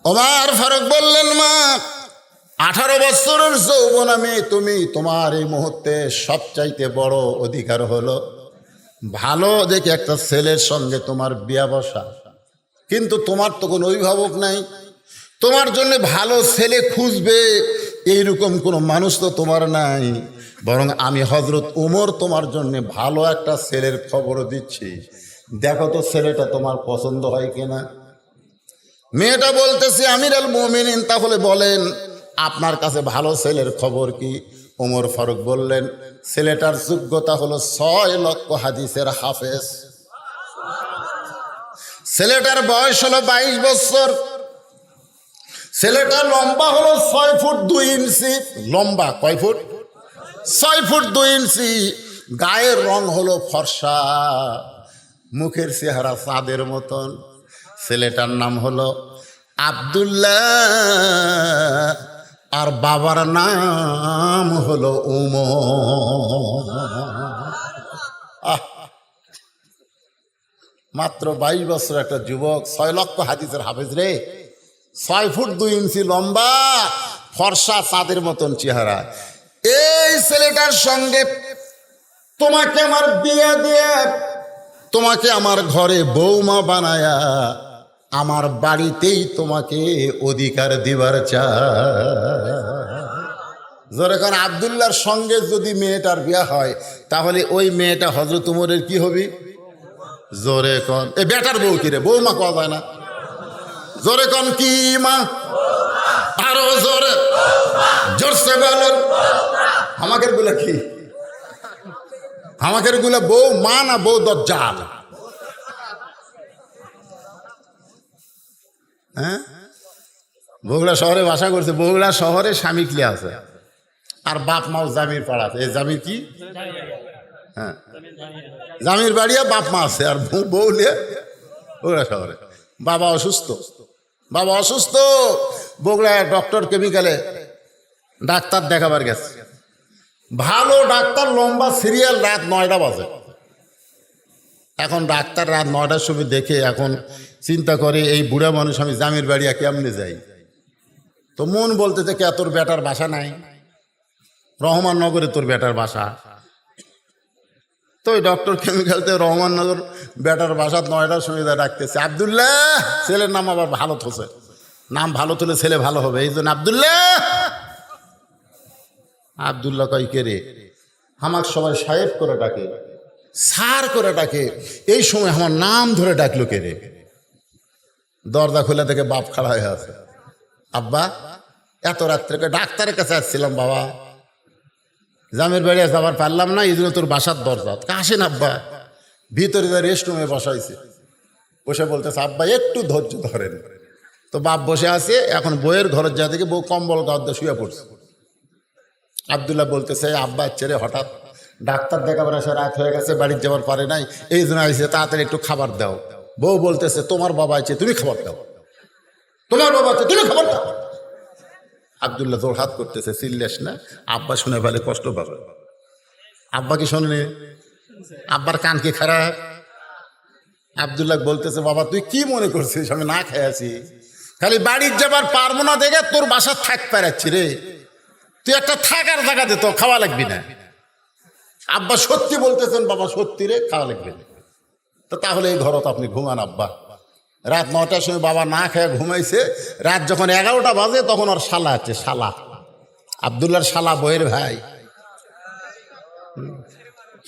ওমর ফারুক বললেন, মা 18 বছরের যৌবনা মেয়ে তুমি, তোমার এই মুহূর্তে সবচাইতে বড় অধিকার হলো ভালো দেখে একটা ছেলের সঙ্গে তোমার বিয়া বসা। কিন্তু তোমার তো কোনো অভিভাবক নাই, তোমার জন্য ভালো ছেলে খুঁজবে এইরকম কোনো মানুষ তো তোমার নাই। বরং আমি হযরত উমর তোমার জন্য ভালো একটা ছেলের খবর দিচ্ছি, দেখো তো ছেলেটা তোমার পছন্দ হয় কিনা। মেয়েটা বলতেছে, আমিরুল মুমিনিন, তাহলে বলেন আপনার কাছে ভালো ছেলের খবর কি? ওমর ফারুক বললেন, ছেলেটার যোগ্যতা হলো 6 লক্ষ হাদিসের হাফেজ। ছেলেটার বয়স হলো 22 বছর। ছেলেটা লম্বা হলো 6 ফুট 2 ইঞ্চি। লম্বা কয় ফুট? 6 ফুট 2 ইঞ্চি। গায়ের রং হলো ফর্সা, মুখের চেহারা চাঁদের মতন। ছেলেটার নাম হলো আব্দুল্লাহ, আর বাবার নাম হলো উমর। মাত্র 22 বছর একটা যুবক, 6 লক্ষ হাদিসের হাফেজ রে, 6 ফুট 2 ইঞ্চি লম্বা, ফর্সা চাঁদের মতন চেহারা। এই ছেলেটার সঙ্গে তোমাকে আমার বিয়ে দিয়ে, তোমাকে আমার ঘরে বৌমা বানায়া আমার বাড়িতেই তোমাকে অধিকার দিবার চাই। যখন আব্দুল্লাহর সঙ্গে যদি মেয়েটার বিয়ে হয়, তাহলে ওই মেয়েটা হযরত উমরের কি হবে? জোরে কন, এ বেটার বউ কি রে? বৌমা কওয়া যায় না? জোরে কন, কি মা? আরো জোরে, জোরসে বলেন। আমাদের গুলা কি? আমাদের গুলা বউ মা না বউ দজ্জাল? হ্যাঁ, বগুড়া শহরে বাসা করছে। বগুড়া শহরে স্বামীকলি আছে, আর বাপ মাও জামির পাড়াতে। এই জামির কি? হ্যাঁ, জামির বাড়িয়া বাপ মা আছে, আর বউ নিয়ে বগুড়া শহরে। বাবা অসুস্থ, বাবা অসুস্থ। বগুড়ায় ডক্টর কেমিক্যালে ডাক্তার দেখাবার গেছে। ভালো ডাক্তার, লম্বা সিরিয়াল, রাত 9টা বাজে। এখন ডাক্তার রাত 9টার সময় দেখে এখন চিন্তা করে, এই বুড়া মানুষ আমি জামির বাড়িয়া কেমনে যাই? তো মন বলতেছে, কে তোর বেটার বাসা নাই? রহমাননগরে তোর বেটার বাসা। তো ওই ডক্টর কেমিক্যালতে রহমাননগর বেটার বাসা 9টার সময় ডাকতেছে, আব্দুল্লাহ। ছেলের নাম আবার ভালো থোছে, নাম ভালো তুলে ছেলে ভালো হবে, এই জন্য আব্দুল্লাহ। আব্দুল্লাহ কয়, কে রে? আমার সবাই সাহেব করে ডাকে, স্যার করে ডাকে, এই সময় আমার নাম ধরে ডাকলো কে রে? দরজা খুলে দেখে বাপ খাড়া হয়ে আছে। আব্বা, এত রাত্রে? ডাক্তারের কাছে আসছিলাম বাবা, জামের বাড়ি যাবার পারলাম না, এই জন্য তোর বাসার দরজা। আসেন আব্বা। ভিতরে যা রেস্ট রুমে বসাইছে, বসে বলতেছে, আব্বা একটু ধৈর্য ধরেন। তো বাপ বসে আছে। এখন বইয়ের ঘরের যা থেকে বউ কম্বল গাদ্দা শুয়ে পড়ছে। আব্দুল্লাহ বলতেছে, আব্বা ছেড়ে হঠাৎ ডাক্তার দেখাবার আসে, রাত হয়ে গেছে, বাড়ির যাবার পারে নাই, এই জন্য আইসে, তাড়াতাড়ি একটু খাবার দাও। বউ বলতেছে, তোমার বাবা আছে, তুমি খাবার দাও। তোমার বাবা আছে, তুমি খাবার দাও। আব্দুল্লাহ জোর হাত করতেছে, চিল্লেস না, আব্বা শুনে ফেলে কষ্ট পাবে। আব্বা কি শোনেনি? আব্বার কান কি খারাপ? আব্দুল্লাহ বলতেছে, বাবা তুই কি মনে করছিস আমি না খেয়ে আছি? খালি বাড়ির যাবার পারবো না দেখে তোর বাসা থাক পারাচ্ছি রে। তুই একটা থাকার জায়গা দে, তো খাওয়া লাগবি না। আব্বা সত্যি বলতেছেন, বাবা সত্যি রে, খাওয়া লাগবে না। তো তাহলে এই ঘরত আপনি ঘুমান আব্বা। রাত 9টার সময় বাবা না খেয়ে ঘুমাইছে। রাত যখন 11টা বাজে, তখন ওর শালা আছে, শালা আব্দুল্লাহর শালা, বইয়ের ভাই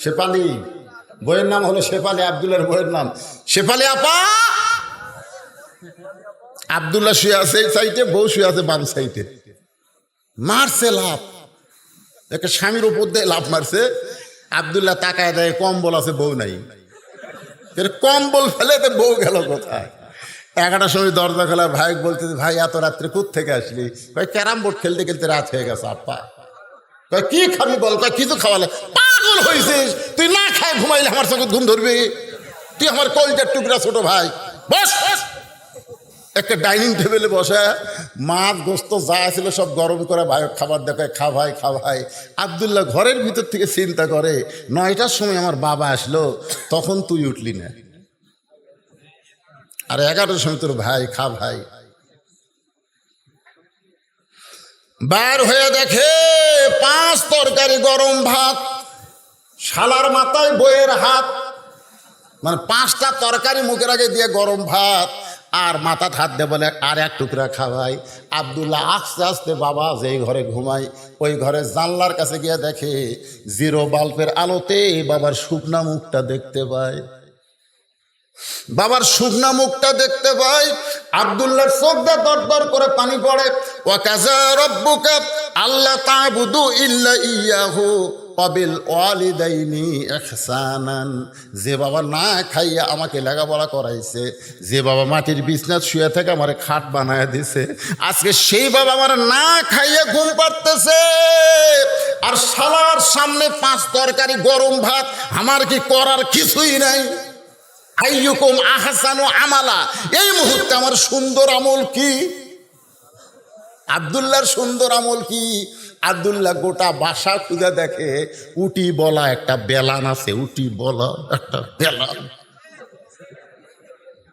শেফালি। বইয়ের নাম হলো শেফালি, আব্দুল্লাহর বইয়ের নাম শেফালি আপা। আব্দুল্লাহ শুয়ে আছে এই সাইডে, বউ শুয়ে আছে বাম সাইডে। মারছে লাভ, একটা স্বামীর উপর দিয়ে লাভ মারছে। আব্দুল্লাহ তাকায় দেয়, কম্বল আছে, বউ নাই। কম্বল ফেলে তো বউ গেল কোথায়? 11টার সময় দরজা খোলা। ভাই বলতেছে, ভাই এত রাত্রে কোথা থেকে আসলি? কয় ক্যারাম বোর্ড খেলতে খেলতে রাত হয়ে গেছে আপ্পা। কয় কি খাবি বল? কয় কিছু খাওয়ালে। পাগল হয়েছিস তুই? না খায় ঘুমাইলে আমার চোখে ঘুম ধরবি? তুই আমার কলজার টুকরা ছোট ভাই, বস। একটা ডাইনিং টেবিলে বসে মাছ গোস্ত যা ছিল সব গরম করে ভাই খাবার দেখায়, খা ভাই, খা ভাই। আব্দুল্লাহ ঘরের ভিতর থেকে চিন্তা করে, 9টার সময় আমার বাবা আসলো, তখন তুই উঠলি না, আর 11টার সময় তোর ভাই, খা ভাই। বার হয়ে দেখে 5 তরকারি গরম ভাত, শালার মাথায় বইয়ের হাত, মানে 5টা তরকারি মুখের আগে দিয়ে গরম ভাত আর মাথা হাত দিয়ে বলে আর এক টুকরা খাওয়াই। আব্দুল্লাহ আস্তে আস্তে বাবা যেই ঘরে ঘুমায় ওই ঘরে জানলার কাছে গিয়ে দেখে 0 বাল্বের আলোতে বাবার শুকনা মুখটা দেখতে পায়। বাবার শুকনা মুখটা দেখতে পায়। আব্দুল্লাহর চোখ দিয়ে দর দর করে পানি পড়ে। ওয়া কাযা রাব্বুকা আল্লা তা'বুদু ইল্লা ইয়াহু ওয়া বিল ওয়ালিদাইনি ইহসানান। যে বাবা না খাইয়া আমাকে লেখাপড়া করাইছে, যে বাবা মাটির বিছনায় শুয়ে থেকে আমারে খাট বানায় দিছে, আজকে সেই বাবা আমার না খাইয়া ঘুম পাড়তেছে, আর শালার সামনে 5 তরকারি গরম ভাত, আমার কি করার কিছুই নাই। আইয়ুকুম আহসানু আমালা, এই মুহূর্তে আমার সুন্দর আমল কি? আব্দুল্লাহর সুন্দর আমল কি? আব্দুল্লাহ গোটা বাসা খুঁজে দেখে উটি বলা একটা বেলান আছে। উটি বলা একটা বেলান,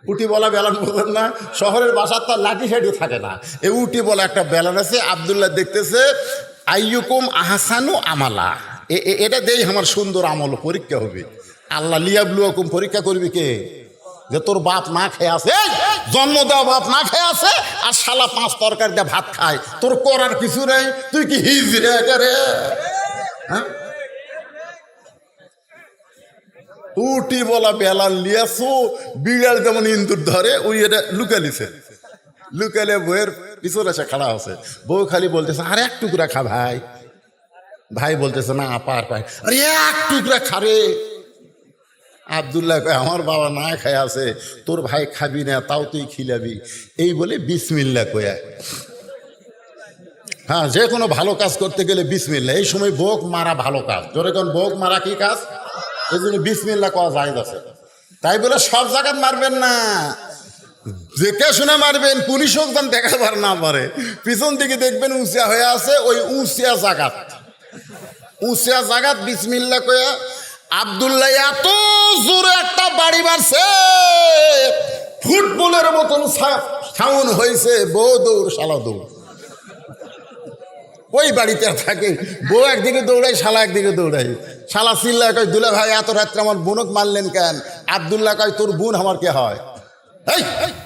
উটি বলা বেলান বলবেন না, শহরের বাসার তো লাঠি সাঠি থাকে না, এই উটি বলা একটা বেলান আছে। আব্দুল্লাহ দেখতেছে আইয়ুকুম আহসানু আমালা, এটা দেই আমার সুন্দর আমল পরীক্ষা হবে। আল্লাহ লিয়াবলুয়াকুম, পরীক্ষা করবি কে? যে তোর বাপ না খেয়ে আছে, জন্ম দেওয়া বাপ না খেয়ে আছে, আর শালা 5 তরকারি দিয়ে ভাত খায়, তোর করার কিছু নেই, তুই কি হিজড়ে রে? হ্যাঁ, উটি বলা বেলাল লিয়াছো, বিড়াল যেমন ইন্দুর ধরে ওই এটা লুকালিছে, লুকালে বউয়ের পিছনে এসে খাড়া আছে। বউ খালি বলতেছে আরে এক টুকরা খা ভাই, ভাই বলতেছে না পার পায়, আরে এক টুকরা খারে। আব্দুল্লাহ কয় আমার বাবা না খায় আছে, তোর ভাই খাবি না তাও তুই খিলাবি, এই বলে বিসমিল্লাহ কয়া। হ্যাঁ, যে কোনো ভালো কাজ করতে গেলে বিসমিল্লাহ। এই সময় বোক মারা ভালো কাজ, জোরে কোন বোক মারা কি কাজ, এই জন্য বিসমিল্লাহ কওয়া জায়েজ আছে। তাই বলে সব জায়গায় মারবেন না, দেখে শুনে মারবেন, পুলিশ হোক যেন দেখাবার না পারে। পিছন দিকে দেখবেন উঁচিয়া হয়ে আছে, ওই উঁচিয়া জাগাত বিসমিল্লাহ কয়া। আব্দুল্লাহ এত জোরে একটা বাড়ি মারছে, ফুটবলের মতন সাউন্ড হয়েছে, বউ দৌড় শালা দৌড়। ওই বাড়িতে থাকে, বউ একদিকে দৌড়াই, শালা একদিকে দৌড়াই। শালা চিল্লা কয় দুলা ভাই এত রাত্রে আমার বোনক মারলেন কেন? আব্দুল্লাহ কয় তোর বোন আমার কে হয়? এই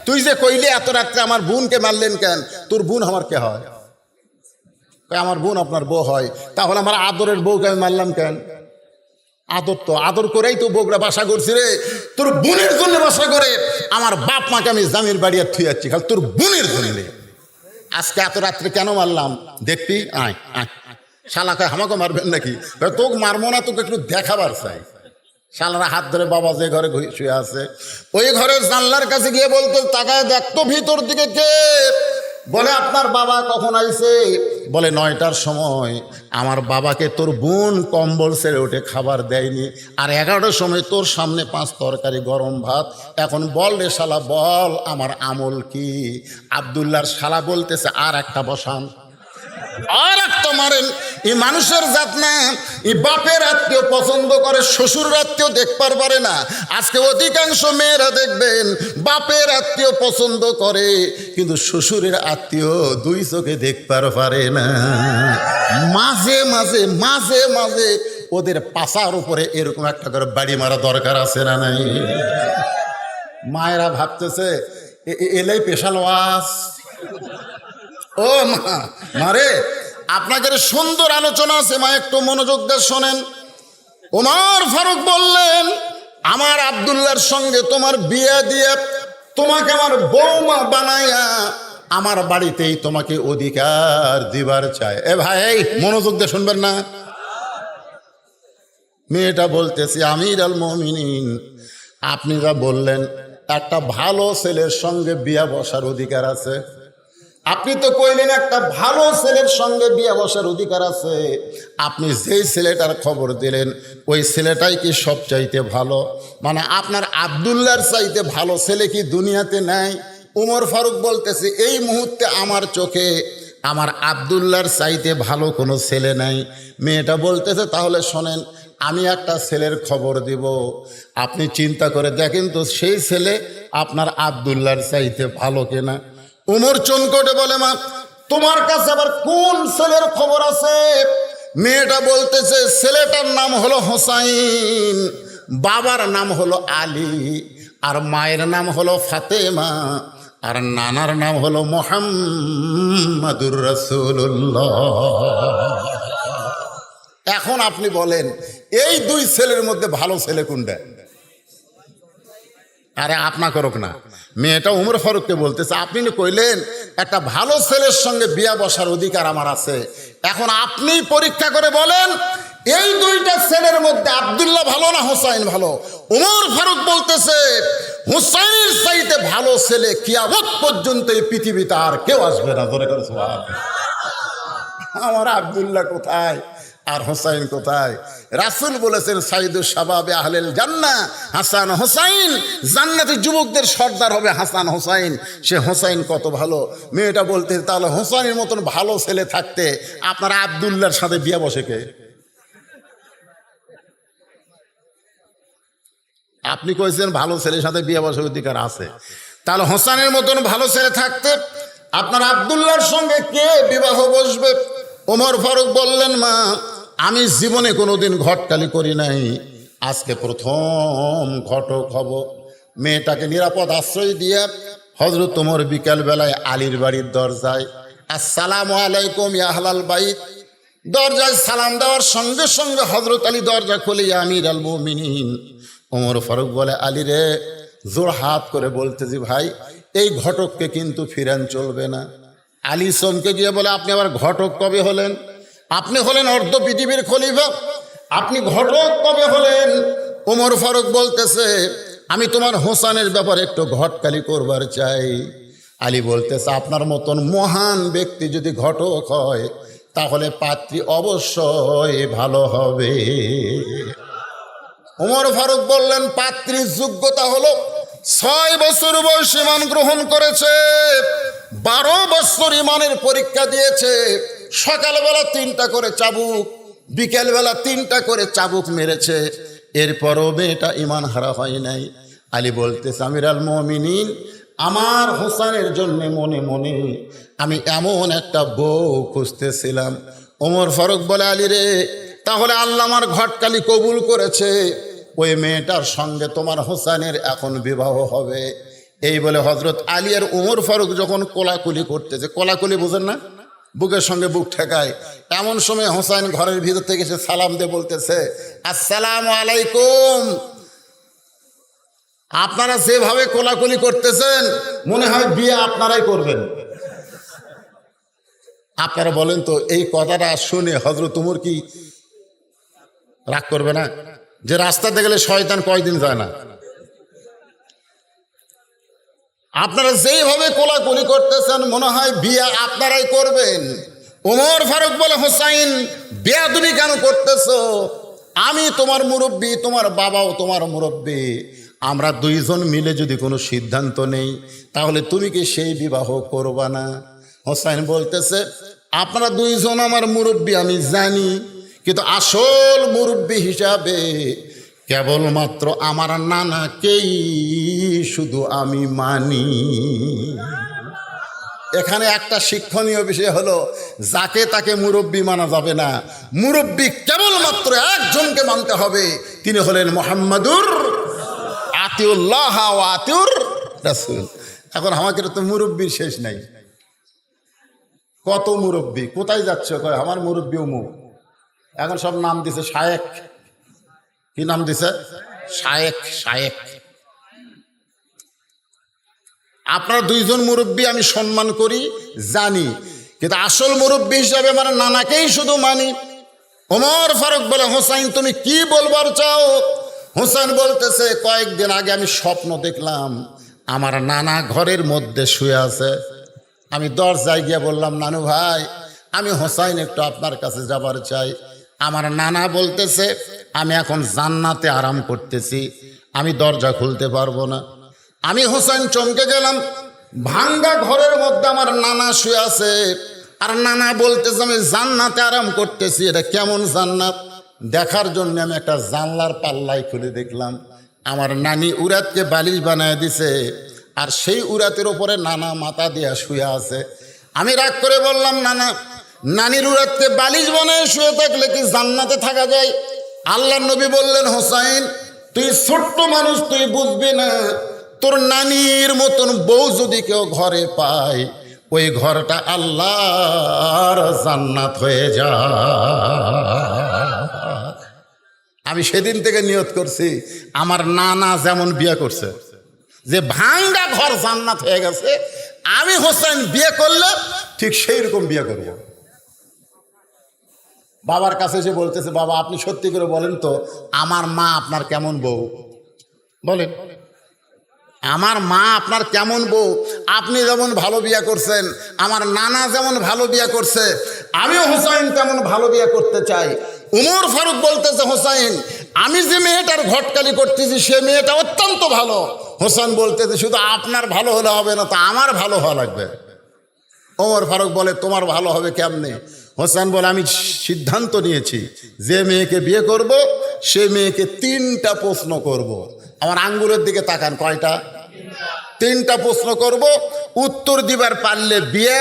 তুই যে কইলে এত রাত্রে আমার বোনকে মারলেন কেন, তোর বোন আমার কে হয়? আমার বোন আপনার বউ হয়, তাহলে আমার আদরের বউকে আমি মারলাম কেন? আদর তো আদর করেই তো বউরা বাসা করছি রে, তোর বোনের জন্য বাসা করে আমার বাপ মাকে আমি জামির বাড়ি আর থুই যাচ্ছি খালি তোর বোনের জন্য। আজকে এত রাত্রে কেন মারলাম দেখবি? আয় আয়। শালা কয় আমাকে মারবেন নাকি? তোকে মারবো না, তোকে একটু দেখাবার চাই। শালারা হাত ধরে বাবা যে ঘরে শুয়ে আছে ওই ঘরের জানলার কাছে গিয়ে বলতে তাকায় দেখতো ভিতর দিকে কে। বলে আপনার বাবা কখন আইছে? বলে 9টার সময়। আমার বাবাকে তোর বোন কম্বল ছেড়ে উঠে খাবার দেয়নি, আর 11টার সময় তোর সামনে 5 তরকারি গরম ভাত। এখন বল রে শালা, বল আমার আমল কি? আব্দুল্লাহর শালা বলতেছে আর একটা বসান, আর একটা মারেন। এই মানুষের জাত না, এই বাপের আত্মীয় পছন্দ করে, শ্বশুর আত্মীয় দেখবার পারে না। আজকে অধিকাংশ মেয়েরা দেখবেন বাপের আত্মীয় পছন্দ করে, কিন্তু শ্বশুরের আত্মীয় 2 চোখে দেখবার পারে না। মাঝে মাঝে মাঝে মাঝে ওদের পাশার উপরে এরকম একটা করে বাড়ি মারা দরকার আছে না নাই? মায়েরা ভাবতেছে এলাই পেশাল ওয়াজ। ও মা, মারে আপনাদের সুন্দর আলোচনা আছে মা, একটু মনোযোগ দিয়ে শোনেন। ওমর ফারুক বললেন আমার আব্দুল্লাহর সঙ্গে তোমার বিয়ে দিয়ে তোমাকে আমার বৌমা বানাইয়া আমার বাড়িতেই তোমাকে অধিকার দিবার চায়। এ ভাই মনোযোগ দিয়ে শুনবেন না? মেয়েটা বলতেছি আমির আল মুমিনিন, আপনি যা বললেন একটা ভালো ছেলের সঙ্গে বিয়া বসার অধিকার আছে। আপনি তো কইলেন একটা ভালো ছেলের সঙ্গে বিয়ে বসার অধিকার আছে। আপনি যেই ছেলেটার খবর দিলেন ওই ছেলেটাই কি সবচাইতে ভালো? মানে আপনার আব্দুল্লাহর চাইতে ভালো ছেলে কি দুনিয়াতে নাই? ওমর ফারুক বলতেছে এই মুহূর্তে আমার চোখে আমার আব্দুল্লাহর চাইতে ভালো কোনো ছেলে নাই। মেয়েটা বলতেছে তাহলে শোনেন, আমি একটা ছেলের খবর দিব, আপনি চিন্তা করে দেখেন তো সেই ছেলে আপনার আব্দুল্লাহর চাইতে ভালো কিনা। উমর চনকটে বলে মা তোমার কাছে আবার কোন ছেলের খবর আছে? মেয়েটা বলতেছে ছেলেটার নাম হলো হোসাইন, বাবার নাম হলো আলী, আর মায়ের নাম হলো ফাতেমা, আর নানার নাম হলো মুহাম্মাদুর রাসূলুল্লাহ। এখন আপনি বলেন এই দুই ছেলের মধ্যে ভালো ছেলে কোনটা? আরে আপনা করুক না, মেয়েটা উমর ফারুককে বলতেছে আপনি কইলেন একটা ভালো ছেলের সঙ্গে বিয়া বসার অধিকার আমার আছে, এখন আপনি পরীক্ষা করে বলেন এই দুইটা ছেলের মধ্যে আব্দুল্লাহ ভালো না হোসাইন ভালো? উমর ফারুক বলতেছে হোসাইনের চাইতে ভালো ছেলে কিয়ামত পর্যন্ত এই পৃথিবীতে আর কেউ আসবে না। ধরে করে সুবহানাল্লাহ। আমার আব্দুল্লাহ কোথায় আর হোসাইন কোথায়? রাসূল বলেছেন সাইদুস শাবাবে আহলিল জান্নাহ হাসান হোসাইন, জান্নাতি যুবকদের সর্দার হবে হাসান হোসাইন। সে হোসাইন কত ভালো। মেয়েটা বলতে তাহলে হোসাইনের মতন ভালো ছেলে থাকতে আপনার আব্দুল্লাহর সাথে বিয়ে বসে কে? আপনি কইছেন ভালো ছেলের সাথে বিয়ে বসার অধিকার আছে, তাহলে হোসাইনের মতন ভালো ছেলে থাকতে আপনার আব্দুল্লাহর সঙ্গে কে বিবাহ বসবে? ওমর ফারুক বললেন মা আমি জীবনে কোনোদিন ঘটকালি করি নাই, আজকে প্রথম ঘটক হব। মেয়েটাকে নিরাপদ আশ্রয় দিয়ে হযরত ওমর বিকাল বেলায় আলীর বাড়ির দরজায় আসসালামু আলাইকুম ইয়া আহলাল বাইত, দরজায় সালাম দেওয়ার সঙ্গে সঙ্গে হযরত আলী দরজা খুলে ইয়া আমিরাল মুমিনিন। ওমর ফারুক বলে আলী রে, জোর হাত করে বলতেছি ভাই এই ঘটককে কিন্তু ফিরান চলবে না। আলী চমকে গিয়ে বলে আপনি আবার ঘটক কবে হলেন? আপনি হলেন অর্ধ পৃথিবীর খলিফা, আপনি ঘটক কবে হলেন? ওমর ফারুক বলতেছে আমি তোমার হোসানের ব্যাপারে একটু ঘটকালি করবার চাই। আলী বলতেছে আপনার মতন মহান ব্যক্তি যদি ঘটক হয় তাহলে পাত্রী অবশ্যই ভালো হবে। ওমর ফারুক বললেন পাত্রীর যোগ্যতা হলো 6 বছর বয়স ঈমান গ্রহণ করেছে, 12 বছর ঈমানের পরীক্ষা দিয়েছে, সকালবেলা 3টা করে চাবুক, বিকেলবেলা 3টা করে চাবুক মেরেছে, এরপরও মেয়েটা ঈমান হারা হয় নাই। আলী বলতেছে আমিরাল মুমিনিন আমার হোসেনের জন্য মনে মনে আমি এমন একটা বউ খুঁজতেছিলাম। ওমর ফারুক বলে আলী রে, তাহলে আল্লাহ আমার ঘটকালি কবুল করেছে, ওই মেয়েটার সঙ্গে তোমার হোসেনের এখন বিবাহ হবে। এই বলে হযরত আলী আর ওমর ফারুক যখন কোলাকুলি করতেছে, কোলাকুলি বুঝেন না, বুকের সঙ্গে বুক ঠেকায়, এমন সময় হোসেন ঘরের ভিতর থেকে এসে সালাম দিয়ে বলতেছে আসসালামু আলাইকুম। আপনারা যেভাবে কোলাকুলি করতেছেন মনে হয় বিয়ে আপনারাই করবেন। আপনারা বলেন তো এই কথাটা শুনে হযরত ওমর কি রাগ করবে না? যে রাস্তাতে গেলে শয়তান কয়দিন যায় না। আপনারা যেইভাবে কোলাকুলি করতেছেন মনে হয় বিয়ে আপনারাই করবেন। ওমর ফারুক বলে হোসাইন বেয়াদবি কেন করতেছো? আমি তোমার মুরব্বী, তোমার বাবাও তোমার মুরব্বী, আমরা দুইজন মিলে যদি কোনো সিদ্ধান্ত নেই তাহলে তুমি কি সেই বিবাহ করবা না? হোসাইন বলতেছে আপনারা দুইজন আমার মুরব্বী আমি জানি, কিন্তু আসল মুরব্বী হিসাবে কেবলমাত্র আমার নানাকেই শুধু আমি মানি। এখানে একটা শিক্ষণীয় বিষয় হলো যাকে তাকে মুরব্বী মানা যাবে না, মুরব্বী কেবলমাত্র একজনকে মানতে হবে, তিনি হলেন মুহাম্মাদুর আতিউল্লাহ ওয়া আতিউর রাসূল। এখন আমাকে তো মুরব্বীর শেষ নাই, কত মুরব্বী, কোথায় যাচ্ছে কয় আমার মুরব্বী অমুক, এখন সব নাম দিছে শায়েক। কি নাম দিছে? শায়েক। শায়েক। আপনারা দুইজন মুরব্বী আমি সম্মান করি জানি, কিন্তু আসল মুরব্বী হিসাবে আমার নানাকেই শুধু মানি। ওমর ফারুক বলে হোসাইন তুমি কি বলবার চাও? হোসেন বলতেছে কয়েকদিন আগে আমি স্বপ্ন দেখলাম আমার নানা ঘরের মধ্যে শুয়ে আছে। আমি দরজায় গিয়ে বললাম নানু ভাই আমি হোসাইন একটু আপনার কাছে যাবার চাই। আমার নানা বলতেছে আমি এখন জান্নাতে আরাম করতেছি, আমি দরজা খুলতে পারবো না। আমি হোসেন চমকে গেলাম, ভাঙ্গা ঘরের মধ্যে আমার নানা শুয়ে আছে, আর নানা বলতেছে আমি জান্নাতে আরাম করতেছি। এটা কেমন জান্নাত দেখার জন্য আমি একটা জানলার পাল্লাই খুলে দেখলাম আমার নানি উরাতকে বালিশ বানায় দিছে, আর সেই উরাতের ওপরে নানা মাথা দিয়া শুয়ে আছে। আমি রাগ করে বললাম, না না, নানির উড়াতে বালিশ বনে শুয়ে থাকলে কি জান্নাতে থাকা যায়? আল্লাহর নবী বললেন, হোসাইন তুই ছোট্ট মানুষ, তুই বুঝবি না, তোর নানির মতন বউ যদি কেউ ঘরে পায়, ওই ঘরটা আল্লাহর জান্নাত হয়ে যায়। আমি সেদিন থেকে নিয়ত করছি, আমার নানা যেমন বিয়ে করছে, যে ভাঙ্গা ঘর জান্নাত হয়ে গেছে, আমি হোসেন বিয়ে করলে ঠিক সেই রকম বিয়ে করব। বাবার কাছে এসে বলতেছে, বাবা আপনি সত্যি করে বলেন তো, আমার মা আপনার কেমন বউ? বলেন, আমার মা আপনার কেমন বউ? আপনি যেমন ভালো বিয়ে করছেন, আমার নানা যেমন ভালো বিয়ে করছে, আমিও হোসাইন তেমন ভালো বিয়ে করতে চাই। উমর ফারুক বলতেছে, হোসাইন আমি যে মেয়েটার ঘটকালি করতেছি সে মেয়েটা অত্যন্ত ভালো। হোসেন বলতেছে, শুধু আপনার ভালো হলে হবে না, তো আমার ভালো হওয়া লাগবে। ওমর ফারুক বলে, তোমার ভালো হবে কেমনে? হোসেন বলে, আমি সিদ্ধান্ত নিয়েছি, যে মেয়েকে বিয়ে করব সে মেয়েকে 3টা প্রশ্ন করব। আমার আঙ্গুলের দিকে তাকান, কয়টা? 3টা প্রশ্ন করব, উত্তর দিবার পারলে বিয়ে,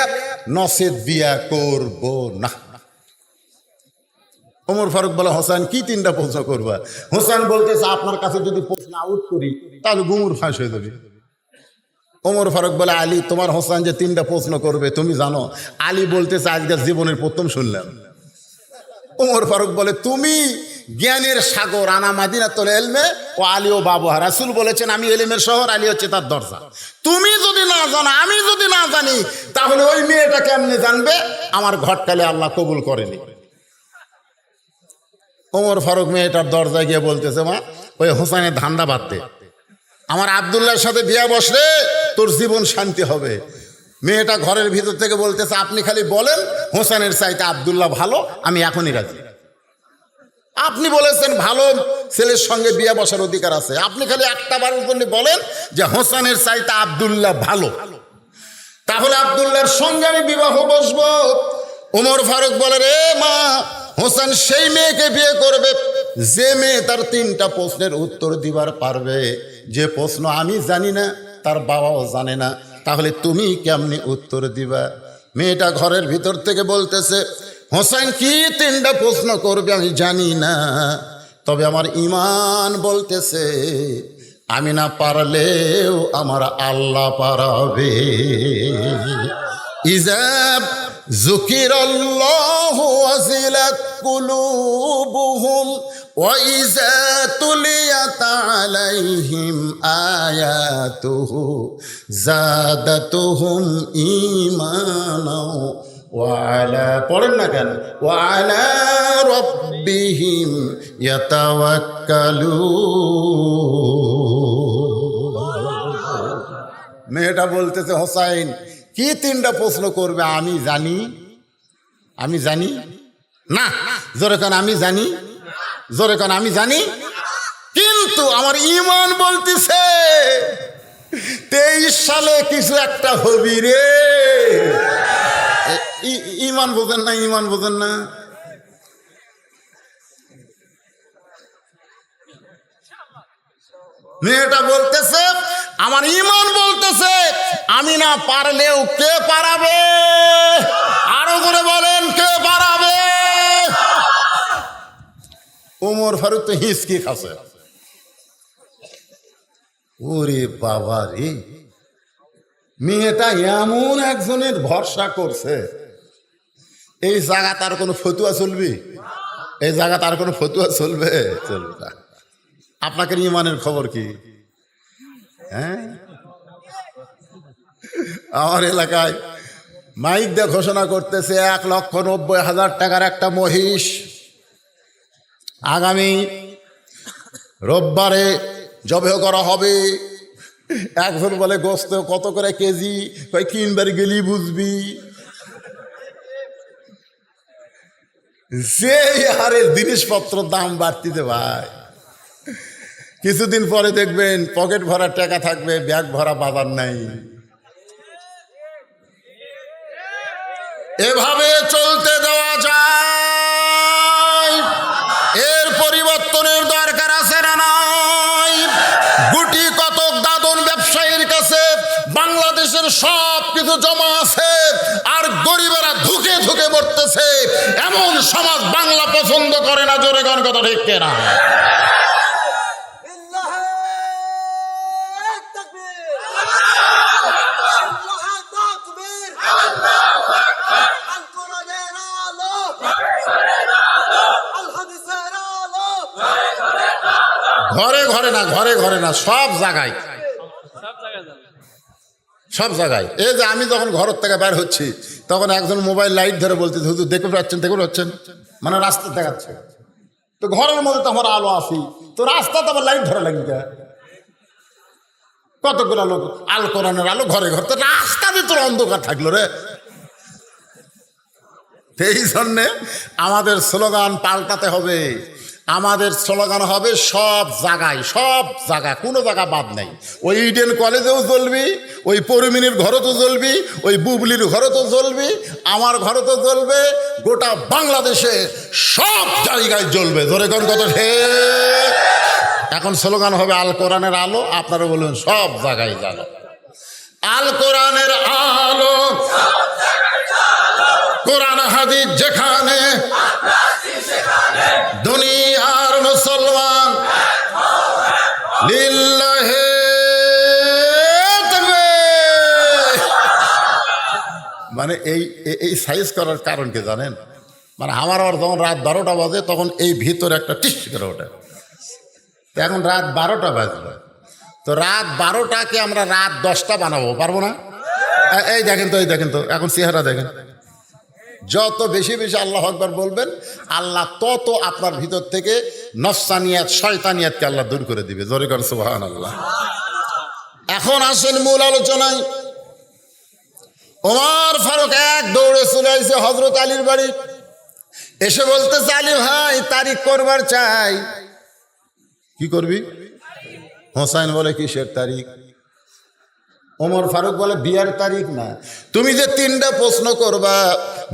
নসেদ বিয়ে করব না। ওমর ফারুক বলে, হোসেন কি 3টা প্রশ্ন করবা? হোসেন বলতেছে, আপনার কাছে যদি প্রশ্ন আউট করি তাহলে গুমুর ফাঁস হয়ে যাবে। ওমর ফারুক বলে, আলী তোমার হোসেন যে 3টা প্রশ্ন করবে তুমি জানো? আলী বলতেছে, আজকের জীবনের প্রথম শুনলাম। ওমর ফারুক বলে, তুমি জ্ঞানের সাগর, আনা মাদিনাতুল ইলমে ও আলী ও বাবুহা। রাসূল বলেছেন, আমি ইলমের শহর, আলী হচ্ছে তার দরজা। তুমি যদি না জানো, আমি যদি না জানি, তাহলে ওই মেয়েটা কেমনে জানবে আমার ঘটকালে আল্লাহ কবুল করেনি? ওমর ফারুক মেয়েটার দরজায় গিয়ে বলতেছে, মা ওই হোসেনের ধান্দা বাদ দে, আমার আব্দুল্লাহর সাথে বিয়ে বসলে তোর জীবন শান্তি হবে। মেয়েটা ঘরের ভিতর থেকে বলতেছে, আপনি খালি বলেন হোসেনের চাইতে আব্দুল্লাহ ভালো, আমি এখনই রাজি। আপনি বলেছেন ভালো ছেলের সঙ্গে বিয়ে বসার অধিকার আছে, আপনি খালি একটা বারের জন্য বলেন যে হোসেনের চাইতে আব্দুল্লাহ ভালো, তাহলে আব্দুল্লাহর সঙ্গে আমি বিবাহ বসবো। ওমর ফারুক বলে, রে মা, হোসেন সেই মেয়েকে বিয়ে করবে যে মেয়ে তার 3টা প্রশ্নের উত্তর দিবার পারবে। যে প্রশ্ন আমি জানি না, তার বাবাও জানে না, তাহলে তুমি কেমনি উত্তর দিবা? মেয়েটা ঘরের ভিতর থেকে বলতেছে, হোসেন কি 3টা প্রশ্ন করবে আমি জানি না, তবে আমার ঈমান বলতেছে আমি না পারলেও আমার আল্লাহ পারাবে। ইজাব যুকিরাল্লাহু ওয়াজিলাত কুলুবুহুম ওয়া ইযা তুলিয়াত আলাইহিম আয়াতুহু যাদাতুহুম ঈমানা ওয়া আলা, পড়েন না কেন, ওয়া আলা রাব্বিহিম ইয়াতাওয়াক্কালুন। মেয়েটা বলতেছে, হোসাইন কি 3টা প্রশ্ন করবে আমি জানি? আমি জানি না। জোরে কান আমি জানি, জোরে কান আমি জানি, কিন্তু আমার ঈমান বলতেছে 23 সালে কিছু একটা হবি রে। ঈমান বোঝেন না, ঈমান বোঝেন না। মেয়েটা বলতেছে, আমার ঈমান বলতেছে আমি না পারলেও কে পারাবে? আরো করে বলেন, কে পারাবে? ওমর ফারুক তো হিসকি খাচ্ছে। ওরে বাবা রে, মেয়েটা এমন একজনের ভরসা করছে, এই জায়গা তার কোনো ফতুয়া চলবে? এই জায়গা তার কোনো ফতুয়া চলবে? চলবে না। আপনাকে ঈমানের খবর কি? হ্যাঁ, আমার এলাকায় মাইক দিয়ে ঘোষণা করতেছে 1,90,000 টাকার একটা মহিষ আগামী রোববারে জবেহ করা হবে। একজন বলে, গোস্ত কত করে কেজি? কই কিনবার গেলি বুঝবি। যে হারে জিনিসপত্র দাম বাড়তিতে ভাই, কিছুদিন পরে দেখবেন পকেট ভরা টাকা থাকবে, ব্যাগ ভরা বাজার নাই। এভাবে চলতে দেওয়া যায়? এর পরিবর্তনের দরকার আছে না নাই? গুটি কতক দাদন ব্যবসায়ীর কাছে বাংলাদেশের সব কিছু জমা আছে, আর ঢুকে পড়তেছে। এমন সমাজ বাংলা পছন্দ করে না। জোরে গান কথা ঠিক কিনা? ঘরে ঘরে না, ঘরে ঘরে না, সব জায়গায়, সব জায়গায়। এই যে আমি যখন ঘরের থেকে বের হচ্ছি তখন একজন মোবাইল লাইট ধরে বলতেছে, হুজুর দেখতে পাচ্ছেন, দেখতে পাচ্ছেন, মানে রাস্তা দেখাচ্ছে। তো ঘরের মধ্যে তো আমার আলো আসি, তো রাস্তাতে আমার লাইট ধরা লাগবে। কতগুলো লোক আল কোরআনের আলো ঘরে ঘর, তো রাস্তাতে তোর অন্ধকার থাকলো রে। এই জন্যে আমাদের স্লোগান পাল্টাতে হবে। আমাদের স্লোগান হবে সব জায়গায়, সব জায়গা, কোনো জায়গা বাদ নাই। ওই ইডেন কলেজেও জ্বলবি, ওই পরিমিনীর ঘরে তো জ্বলবি, ওই বুবলির ঘরে তো জ্বলবি, আমার ঘরে তো জ্বলবে, গোটা বাংলাদেশে সব জায়গায় জ্বলবে। ধরে কোন কথা ঠিক? এখন স্লোগান হবে আল কোরআনের আলো। আপনারা বলুন সব জায়গায় জ্বালো আল কোরআনের আলো। কোরআন হাদিস যেখানে, দুনিয়ার মুসলমান লিল্লাহে তাকবীর। মানে এই সাইজ করার কারণ কি জানেন? মানে আমার যখন রাত 12টা বাজে তখন এই ভিতরে একটা টিস করে ওঠে। তো এখন রাত 12টা বাজবে, তো রাত 12টাকে আমরা রাত 10টা বানাবো, পারবো না? এই দেখেন তো, এই দেখেন তো, এখন চেহারা দেখেন। যত বেশি বেশি আল্লাহু আকবার বলবেন, আল্লাহ তত আপনার ভিতর থেকে নফসানিয়াত, শয়তানিয়াতকে আল্লাহ দূর করে দিবে। জোরে কর সুবহানাল্লাহ। এখন আসেন মূল আলোচনায়। ওমর ফারুক এক দৌড়ে চলে আসছে হযরত আলীর বাড়ি। এসে বলতেছে, আলী ভাই তারিখ করবার চাই। কি করবি? হোসাইন বলে, কিসের তারিখ? ওমর ফারুক বলে, বিয়ার তারিখ না, তুমি যে 3টা প্রশ্ন করবা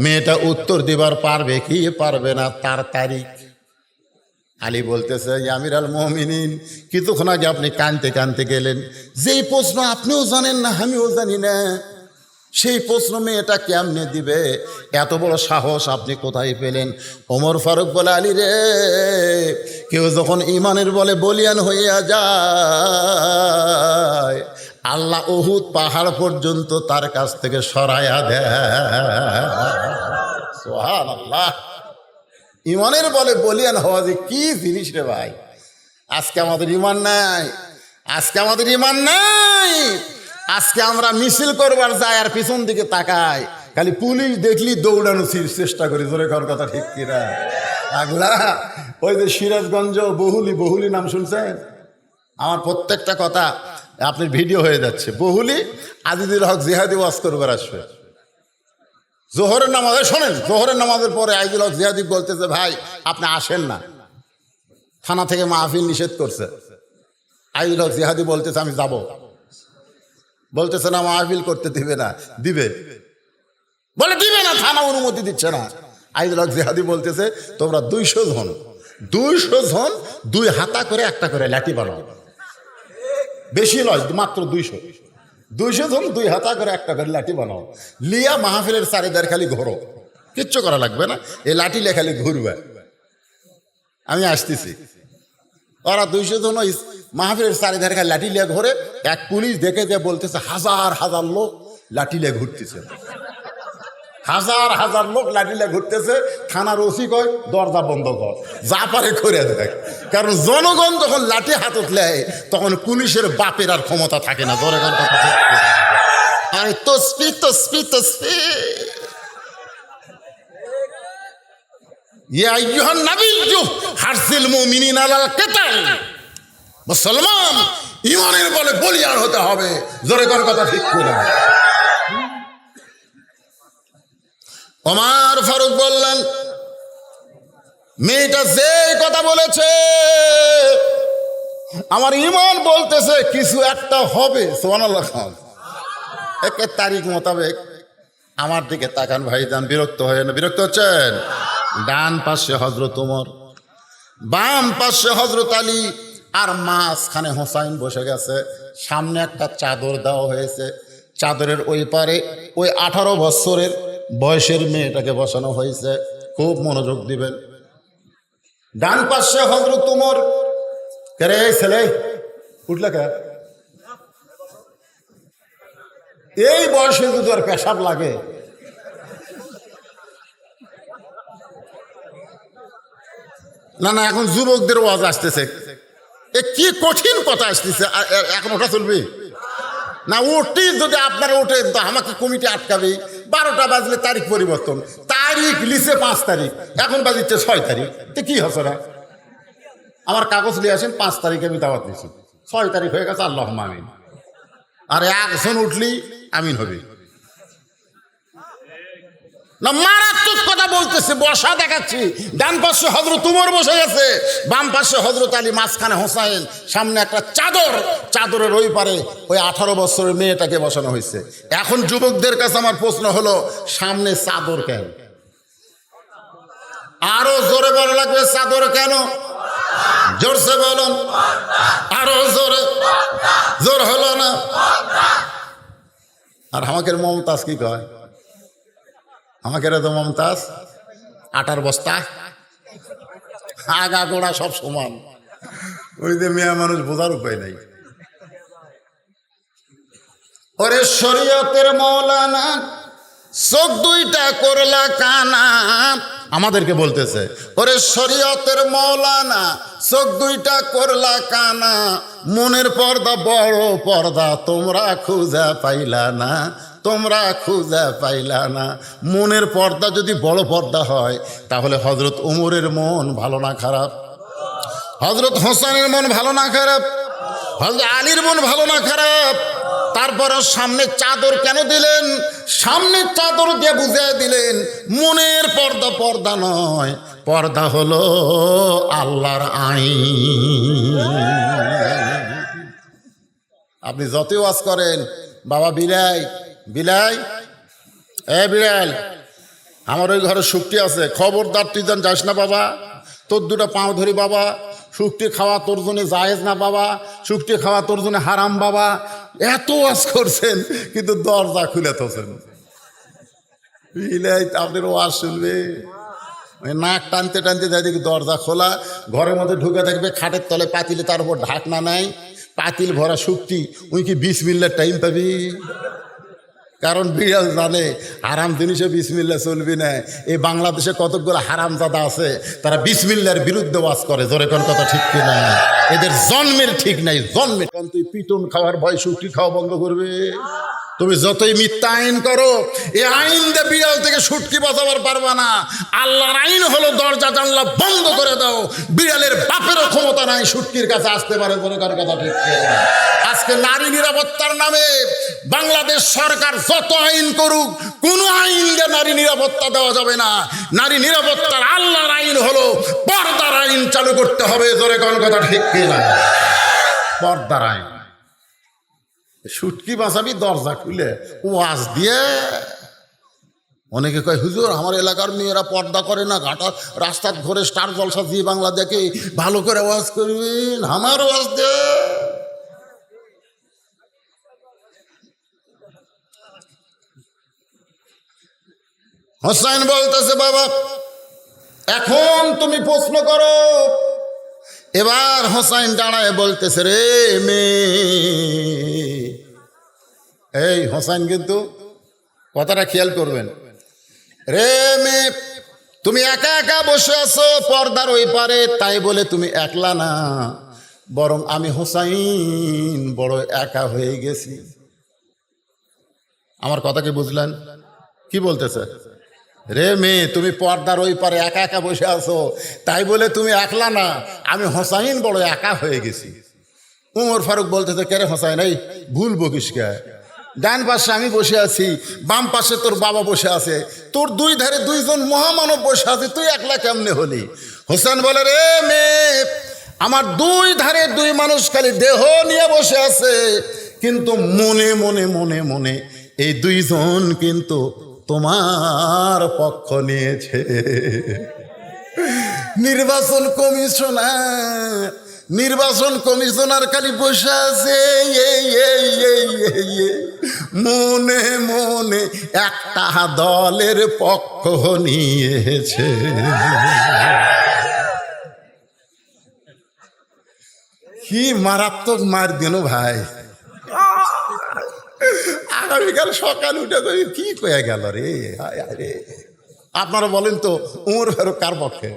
মেয়েটা উত্তর দিবার পারবে কি পারবে না তার তারিখ। আলী বলতেছে, আমির আল মুমিনিন, কিছুক্ষণ আগে আপনি কানতে কানতে গেলেন, যেই প্রশ্ন আপনিও জানেন না আমিও জানি না, সেই প্রশ্ন মেয়েটা কেমনে দিবে? এত বড় সাহস আপনি কোথায় পেলেন? ওমর ফারুক বলে, আলী রে, কেউ যখন ইমানের বলে বলিয়ান হইয়া যায়, আল্লাহ উহুদ পাহাড় পর্যন্ত তার কাছ থেকে সরাইয়া দেয়। সুবহানাল্লাহ। ইমানের বলে বলিয়ান হওয়া যে কি জিনিস রে ভাই! আজকে আমাদের ইমান নাই, আজকে আমাদের ইমান নাই। আজকে আমরা মিছিল করবার যাই আর পিছন দিকে তাকাই, খালি পুলিশ দেখলি দৌড়ানো চেষ্টা করি। জোরে কর কথা ঠিক কিনা? আগলা ওই যে সিরাজগঞ্জ বহুলি নাম শুনছেন? আমার প্রত্যেকটা কথা আপনার ভিডিও হয়ে যাচ্ছে। বহুলি আজিজুল হক জিহাদি ওয়াজ করবার আসবে জোহরের নামাজে। শোনেন, জোহরের নামাজের পরে আজিজুল হক জিহাদি বলতেছে, ভাই আপনি আসেন না, থানা থেকে মাহফিল নিষেধ করছে। আজিজুল হক জিহাদি বলতেছে, আমি যাব। বলতেছে না, মাহফিল করতে দিবে না। দিবে বলে, দিবে না, থানা অনুমতি দিচ্ছে না। আজিজুল হক জিহাদি বলতেছে, তোমরা 200 জন 2 হাতা করে একটা করে লাঠি বানাও। বেশি নয়, মাত্র 200 জন 2 হাতা করে একটা করে লাঠি বানাও, লিয়া মাহফিলের চারিদার খালি ঘোরো, কিচ্ছু করা লাগবে না, এই লাঠি লে খালি ঘুরবে। আমি আসতেছি। ওরা 200 জন ওই মাহফিলের চারিধারে খালি লাঠি লিয়া ঘোরে। এক পুলিশ দেখে যে বলতেছে, হাজার হাজার লোক লাঠি লিয়া ঘুরতেছে, হাজার হাজার লোক লাঠি লিয়া ঘুরতেছে। থানার ওসি কয়, দরজা বন্ধ কর, যা পারে করে দেখ। কারণ জনগণ যখন লাঠি হাতত নেয় তখন পুলিশের বাপের আর ক্ষমতা থাকে না। ধরে আরে তসবি তসবি তসবি। ইয়া আইয়ুহান নাবিয়্যু হারসিল মুমিনিনা আলাল কিতাল। মুসলমান ঈমানের বলে বলিয়ান হতে হবে। জোরে কোন কথা ঠিক কিনা? ওমর ফারুক বললেন, মেয়েটা যে কথা বলেছে আমার ঈমান বলতেছে কিছু একটা হবে। সুবহানাল্লাহ। একের তারিখ মোতাবেক আমার দিকে তাকান ভাইজান, বিরক্ত হয়ে না? বিরক্ত হচ্ছেন? ডান পাশে হযরত ওমর, বাম পাশে হযরত আলী, আর মাঝখানে হোসাইন বসে গেছে। সামনে একটা চাদর দেওয়া হয়েছে, চাদরের ওই পারে ওই 18 বছরের বয়সের মেয়েটাকে বসানো হয়েছে, খুব মনোযোগ দিবেন। ডান পাশে হযরত উমর। কে ছেলে উঠলে কে? এই বয়সে যদি আর পেশাব লাগে, না না এখন যুবকদের ওয়াজ আসতেছে, এ কি কঠিন কথা আসতেছে, এখন ওটা চলবে না? উঠি যদি আপনারা ওঠে তো আমাকে কমিটি আটকাবে। 12টা বাজলে তারিখ পরিবর্তন, তারিখ লিখে 5 তারিখ, এখন বাজিচ্ছে 6 তারিখ, তো কি হচ্ছে না? আমার কাগজ নিয়ে আসেন, 5 তারিখে আমি দাওয়াত দিচ্ছি, 6 তারিখ হয়ে গেছে, আল্লাহ আমিন। আর একজন উঠলি আমিন হবে না? মারাত্মক কথা বলতেছে, বসা দেখাচ্ছি। ডান পাশে হযরত উমর বসে গেছে, বাম পাশে হযরত আলী, মাঝখানে হোসাইন, সামনে একটা চাদর, চাদরের ওই পারে ওই 18 বছরের মেয়েটাকে বসানো হয়েছে। এখন যুবকদের কাছে আমার প্রশ্ন হলো, সামনে চাদর কেন? আরো জোরে বলা লাগবে, চাদর কেন? জোরসে বলুন, আরো জোরে। জোর হলো না? আর আমাকে মমতাজ কি কয়? আমাকে তো মমতাজ আটার বস্তা, আগা গোড়া সব সমান। ওই যে মেয়ে মানুষ বোঝার উপায় নাই। ওরে শরীয়তের মৌলানা, চোখ দুইটা করলা কানা। আমাদেরকে বলতেছে, ওরে শরীয়তের মৌলানা, চোখ দুইটা করলা কানা। মনের পর্দা বড় পর্দা, তোমরা খুঁজে পাইলা না, তোমরা খুঁজে পাইলা না। মনের পর্দা যদি বড় পর্দা হয়, তাহলে হযরত উমরের মন ভালো না খারাপ? হযরত হোসেনের মন ভালো না খারাপ? হযরত আলীর মন ভালো না খারাপ? তারপরে সামনে চাদর কেন দিলেন? সামনে চাদর দিয়ে বুঝিয়ে দিলেন, মনের পর্দা পর্দা নয়, পর্দা হলো আল্লাহর আইন। আপনি যতই ওয়াজ করেন, বাবা বিলাই বিলাই, এ বিড়াল, আমার ওই ঘরে শুকটি আছে, খবরদার তুই যেন যাস না বাবা, তোর দুটো পাও ধরি বাবা, শুকটি খাওয়া তোর জন্য জায়েজ না বাবা, শুকটি খাওয়া তোর জন্য হারাম বাবা। এত ওয়াজ করছেন কিন্তু দরজা খুলে তোছেন। বিলাই আপনার ওয়াজ শুনবে, নাক টানতে টানতে যাই দেখি দরজা খোলা, ঘরের মধ্যে ঢুকে থাকবে, খাটের তলে পাতিলে, তার উপর ঢাকনা নাই, পাতিল ভরা শুকটি, উই কি বিসমিল্লার টাইম পাবি? কারণ বিড়াল জানে হারাম জিনিসে বিসমিল্লা চলবি না। এই বাংলাদেশে কতকগুলো হারামজাদা আছে, তারা বিসমিল্লার বিরুদ্ধে ওয়াজ করে। জোরে কোন কথা ঠিক কিনা? এদের জন্মের ঠিক নাই, জন্মের। কারণ তুই পিটন খাওয়ার ভয় শুকটি খাওয়া বন্ধ করবে। তুমি যতই মিথ্যা আইন করো, এই আইন দিয়ে বিড়াল থেকে শুটকি বাঁচাবার পারবা না। আল্লাহর আইন হলো দরজা জানলা বন্ধ করে দাও। বিড়ালের বাপেরও ক্ষমতা নাই শুটকির কাছে আসতে পারে। জোরে কোন কথা ঠিক কিনা? আজকে নারী নিরাপত্তার নামে বাংলাদেশ সরকার যত আইন করুক, কোন আইন দিয়ে নারী নিরাপত্তা দেওয়া যাবে না। নারী নিরাপত্তার আল্লাহর আইন হলো পর্দার আইন চালু করতে হবে। জোরে কোন কথা ঠিক কিনা? পর্দার আইন। শুটকি বাঁচাবি দরজা খুলে ওয়াজ দিয়ে। অনেকে কয়, হুজুর আমার এলাকার মেয়েরা পর্দা করে না, ঘাটা রাস্তার ঘরে স্টার জলসা দিয়ে বাংলা দেখে, ভালো করে ওয়াজ করবেন, আমার ওয়াজ দে। হোসাইন বলতেছে, বাবা এখন তুমি প্রশ্ন করো। এবার হোসাইন দাঁড়ায় বলতেছে, রে মেয়ে, এই হোসাইন কিন্তু কথাটা খেয়াল করবেন, রে মেয়ে, তুমি একা একা বসে আছো পর্দার ওই পারে, তাই বলে তুমি একলা না, বরং আমি হোসাইন বড় একা হয়ে গেছি। আমার কথা কি বুঝলেন? কি বলতেছে? রে মেয়ে, তুমি পর্দার ওই পারে একা একা বসে আছো, তাই বলে তুমি একলা না, আমি হোসাইন বড় একা হয়ে গেছি। উমর ফারুক বলতেছে, কে রে হোসাইন, এই ভুল বকিস কে? ডান পাশে আমি বসে আছি, বাম পাশে তোর বাবা বসে আছে, তোর দুই ধারে দুইজন মহামানব বসে আছে, তুই একলা কেমনে হলি? হোসেন বলে, রে মেয়ে, আমার দুই ধারে দুই মানুষ খালি দেহ নিয়ে বসে আছে, কিন্তু মনে মনে মনে মনে এই দুইজন কিন্তু তোমার পক্ষ নিয়েছে। নির্বাচন কমিশনার খালি বসে আছে, মনে মনে একটা দলের পক্ষ নিয়েছে। কি মারাত্মক মার দিল ভাই। আগামীকাল সকাল উঠে তো কি কয়ে গেল রে। আরে আপনারা বলেন তো উমর ফারুক কার পক্ষে?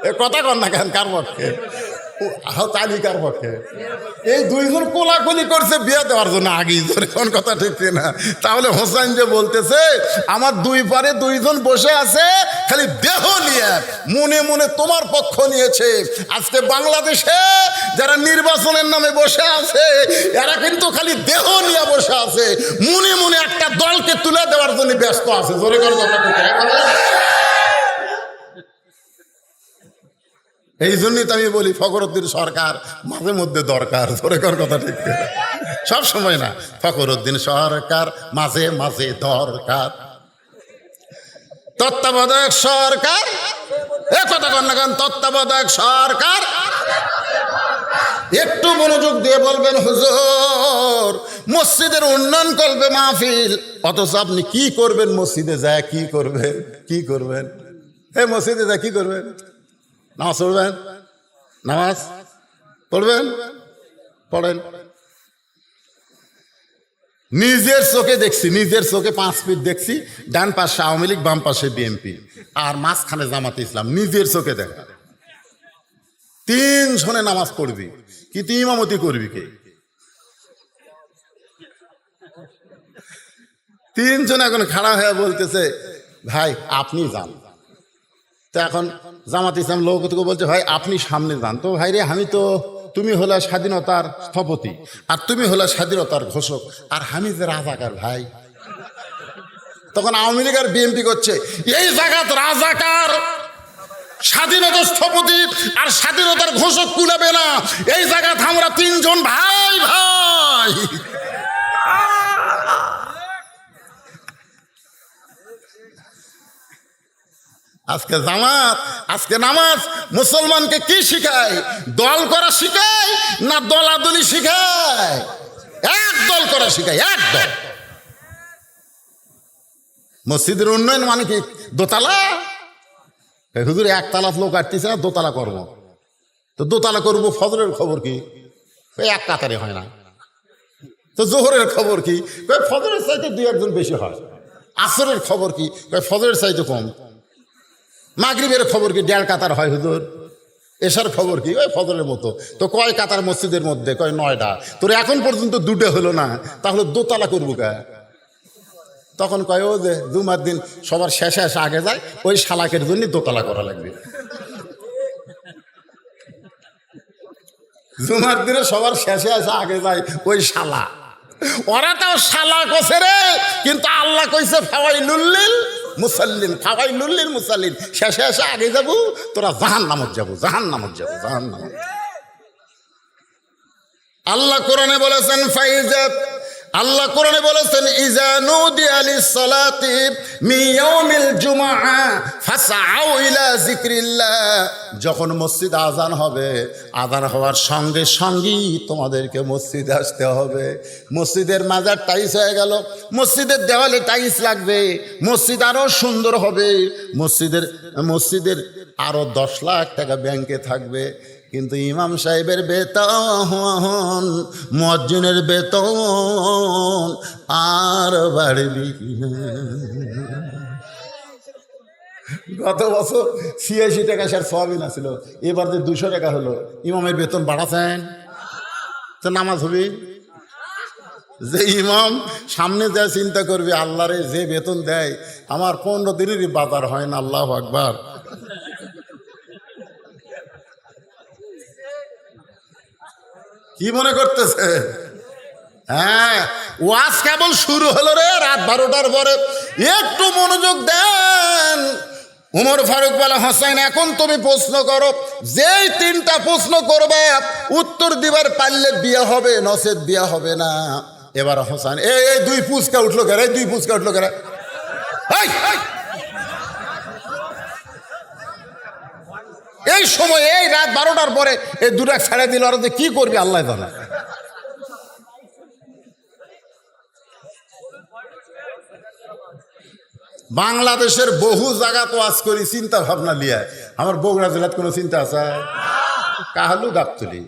এ কথা কর না কেন, কার পক্ষে? তালিকার পক্ষে। এই দুইজন কোলাকুলি করছে বিয়ে দেওয়ার জন্য আগেই ধরে, কোন কথা ঠিক না? তাহলে হোসেন যে বলতেছে আমার দুই পারে দুইজন বসে আছে খালি দেহ নিয়ে, মনে মনে তোমার পক্ষ নিয়েছে। আজকে বাংলাদেশে যারা নির্বাচনের নামে বসে আছে এরা কিন্তু খালি দেহ নিয়ে বসে আছে, মনে মনে একটা দলকে তুলে দেওয়ার জন্য ব্যস্ত আছে। জোরে করে কথা ঠিক। এই জন্যই তো আমি বলি ফখরুদ্দিন সরকার মাঝে মধ্যে দরকার। ধরে কর কথা ঠিক, সব সময় না। ফখরুদ্দিন সরকার মাঝে মাঝে দরকার। তত্ত্বাবধায়ক সরকার, এ কথা কর না কেন, তত্ত্বাবধায়ক সরকার। একটু মনোযোগ দিয়ে বলবেন হুজুর মসজিদের উন্নয়ন করবে মাহফিল, অথচ আপনি কি করবেন? মসজিদে যায় কি করবেন? কি করবেন? মসজিদে যায় কি করবেন? নামাজ পড়বেন, নামাজ পড়বেন, পড়েন। নিজের চোখে দেখছি, নিজের চোখে 5 ফিট দেখছি, ডান পাশে আওয়ামী লীগ, বাম পাশে বিএনপি, আর মাঝখানে জামাতে ইসলাম। নিজের চোখে দেখা। 3 জনে নামাজ পড়বি, কিন্তু ইমামতি করবি কে? 3 জন এখন খাড়া হয়ে বলতেছে ভাই আপনি যান। তো এখন জামাত ইসলাম লোক বলছে ভাই আপনি সামনে যান। তো ভাই রে, আমি তো, তুমি হলে স্বাধীনতার স্থপতি আর তুমি হলে স্বাধীনতার ঘোষক, আর আমি যে রাজাকার ভাই। তখন আওয়ামী লীগ আর বিএনপি করছে এই জায়গাত রাজাকার স্বাধীনতার স্থপতি আর স্বাধীনতার ঘোষক কুলাবে না, এই জায়গাত আমরা 3 জন ভাই ভাই। আজকে জামাত, আজকে নামাজ মুসলমানকে কি শিখায়? দল করা শিখায় না দলাদলি শিখায়? এক দল করা শিখায়, এক দল। মসজিদের উন্নয়ন মানে কি দোতলা? হুজুর একতলা লোক কাটতেছে না, দোতলা করবো। তো দোতলা করবো, ফজরের খবর কি? এক কাতারে হয় না। তো জোহরের খবর কি? ফজরের চাইতে 2-1 জন বেশি হয়। আসরের খবর কি? ফজরের চাইতে কম। মাগরিবের খবর কি? 1.5 কাতার হয় হুজুর। এশার খবর কি? ওই ফজরের মতো। তো কয় কাতার মসজিদের মধ্যে? কয় 9টা। তোর এখন পর্যন্ত 2টে হলো না, তাহলে দোতলা করবো কে? তখন কয় ও যে জুমার দিন সবার শেষে এসে আগে যায়, ওই শালাকের জন্য দোতলা করা লাগবে। জুমার দিনে সবার শেষে এসে আগে যায় ওই শালা। ওরা তাও শালা কছে রে, কিন্তু আল্লাহ কইছে ফাওয়াইলুল মুসাল্লিন, ফাওয়াইলুল মুসাল্লিন। শেষে এসে আগে যাবো, তোরা জাহান্নামত যাবো, জাহান্নামত যাবো, জাহান্নামত। আল্লাহ কোরআনে বলেছেন ফাইজাত, আল্লাহ কোরআনে বলেছেন ইজা নুদিয়া লিস-সালাতি মিন ইয়াউমিল জুমআ ফাসআউ ইলা যিকরিল্লাহ। যখন মসজিদ আজান হবে, আজান হওয়ার সঙ্গে সঙ্গেই তোমাদেরকে মসজিদে আসতে হবে। মসজিদের মাজার টাইস হয়ে গেল, মসজিদের দেওয়ালে টাইস লাগবে, মসজিদ আরো সুন্দর হবে, মসজিদের আরো 10 লাখ টাকা ব্যাংকে থাকবে। কিন্তু ইমাম সাহেবের বেতন, মুয়াজ্জিনের বেতন আর বাড়বি না। গত বছর 86 টাকা স্যার সওয়াবিন ছিল, এবার যে 200 টাকা হলো। ইমামের বেতন বাড়াচ্ছেন তো নামাজ হবে। যে ইমাম সামনে যা চিন্তা করবে আল্লাহরে যে বেতন দেয়, আমার 15 দিনেরই বাজার হয় না। আল্লাহু আকবার। কি মনে করতেছে? হ্যাঁ, ওয়াজ কেবল শুরু হলো রে, রাত 12টার পরে। একটু মনোযোগ দেন। উমর ফারুক বলে হোসেন এখন তুমি প্রশ্ন করো, যেই 3টা প্রশ্ন করবে উত্তর দিবার পারলে বিয়ে হবে, নসেদ বিয়ে হবে না। এবার হোসেন এই 2 পুচকা উঠলো কেন? এই 2 পুচকা উঠলো কেন? এই সময় এই রাত 12টার পরে এই 2টা ছেড়ে দিল, আর কি করবি আল্লাহ জানে। বাংলাদেশের বহু জায়গা তো আজ করি চিন্তা ভাবনা লিয়া, আমার বগুড়া জেলার কোনো চিন্তা আছে? কাহালু গাবতলি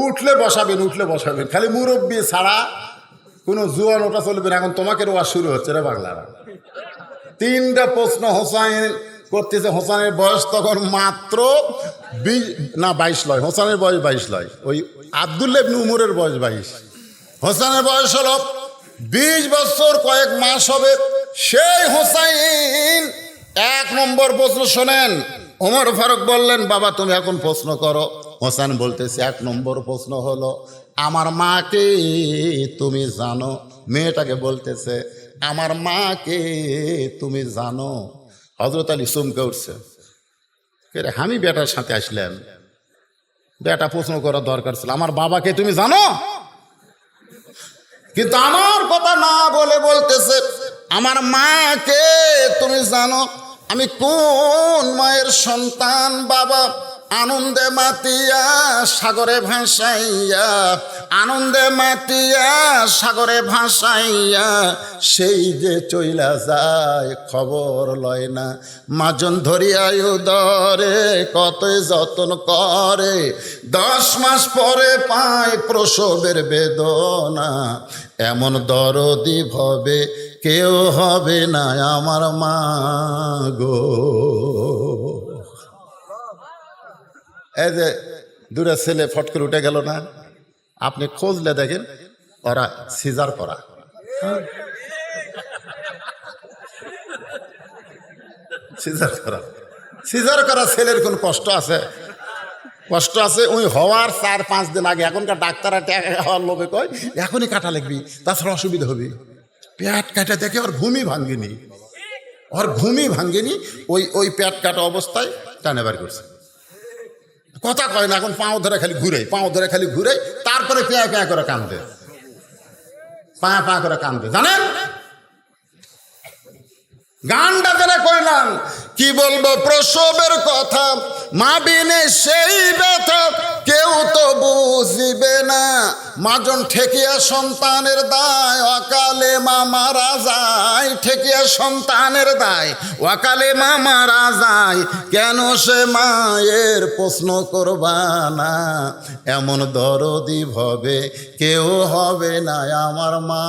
উঠলে বসাবেন, উঠলে বসাবেন, খালি মুরব্বী ছাড়া কোনো জুয়ান ওটা চলবে না। এখন তোমাকে ওয়াজ শুরু হচ্ছে রে বাংলারা। 3টা প্রশ্ন হোসাইন করতেছে। হোসাইনের বয়স তখন মাত্র 22 লয়, হোসাইনের বয়স 22 লয়, ওই আব্দুল্লাহ ইবনে উমরের বয়স 22, হোসাইনের বয়স হলো 20 বছর কয়েক মাস হবে। সেই হোসাইন 1 নম্বর প্রশ্ন শোনেন। ওমর ফারুক বললেন, বাবা তুমি এখন প্রশ্ন করো। হোসেন বলতেছে 1 নম্বর প্রশ্ন হলো, আমার মাকে তুমি জানো? মেয়েটাকে বলতেছে, আমার মাকে তুমি জানো? হযরত আলী চমকে উঠছে, আমি বেটার সাথে আসলাম, বেটা প্রশ্ন করার দরকার ছিল, আমার বাবাকে তুমি জানো? কিন্তু আমার কথা না বলে বলতেছে, আমার মাকে তুমি জানো? আমি কোন মায়ের সন্তান বাবা? আনন্দে মাতিয়া সাগরে ভাসাইয়া, আনন্দে মাতিয়া সাগরে ভাসাইয়া, সেই যে চইলা যায় খবর লয় না। মাজন ধরিয়ায় উদরে কতই যতন করে, 10 মাস পরে পায় প্রসবের বেদনা। এমন দরদি ভবে কেউ হবে না আমার মা গো। এই যে দূরে ছেলে ফট করে উঠে গেল না, আপনি খোঁজলে দেখেন ওরা সিজার করা। সিজার করা, সিজার করা ছেলের কোন কষ্ট আছে? কষ্ট আছে। ওই হওয়ার 4-5 দিন আগে এখনকার ডাক্তাররা টাকা খাওয়ার লোভে কয় এখনই কাটা লাগবি, তাছাড়া অসুবিধা হবে। পেট কাটা দেখে ওর ঘুমই ভাঙ্গেনি, ওর ঘুমই ভাঙ্গেনি। ওই পেট কাটা অবস্থায় টানে বার করছে, কথা কয় না। এখন পাও ধরে খালি ঘুরে, পাও ধরে খালি ঘুরে, তারপরে পেয়া পেয়া করে কান্দে, পায়া পায়া করে কান্দে। জানেন গানটা যারা কইলাম, কি বলবো প্রসবের কথা, মা বিনে সেই ব্যথা কেউ তো বুঝিবে না। মাজন ঠেকিয়া সন্তানের দায়, অকালে মা মারা যায়। ঠেকিয়া সন্তানের দায়, অকালে মা মারা যায়। কেন সে মায়ের প্রশ্ন করবা না? এমন দরদি ভবে কেউ হবে না আমার মা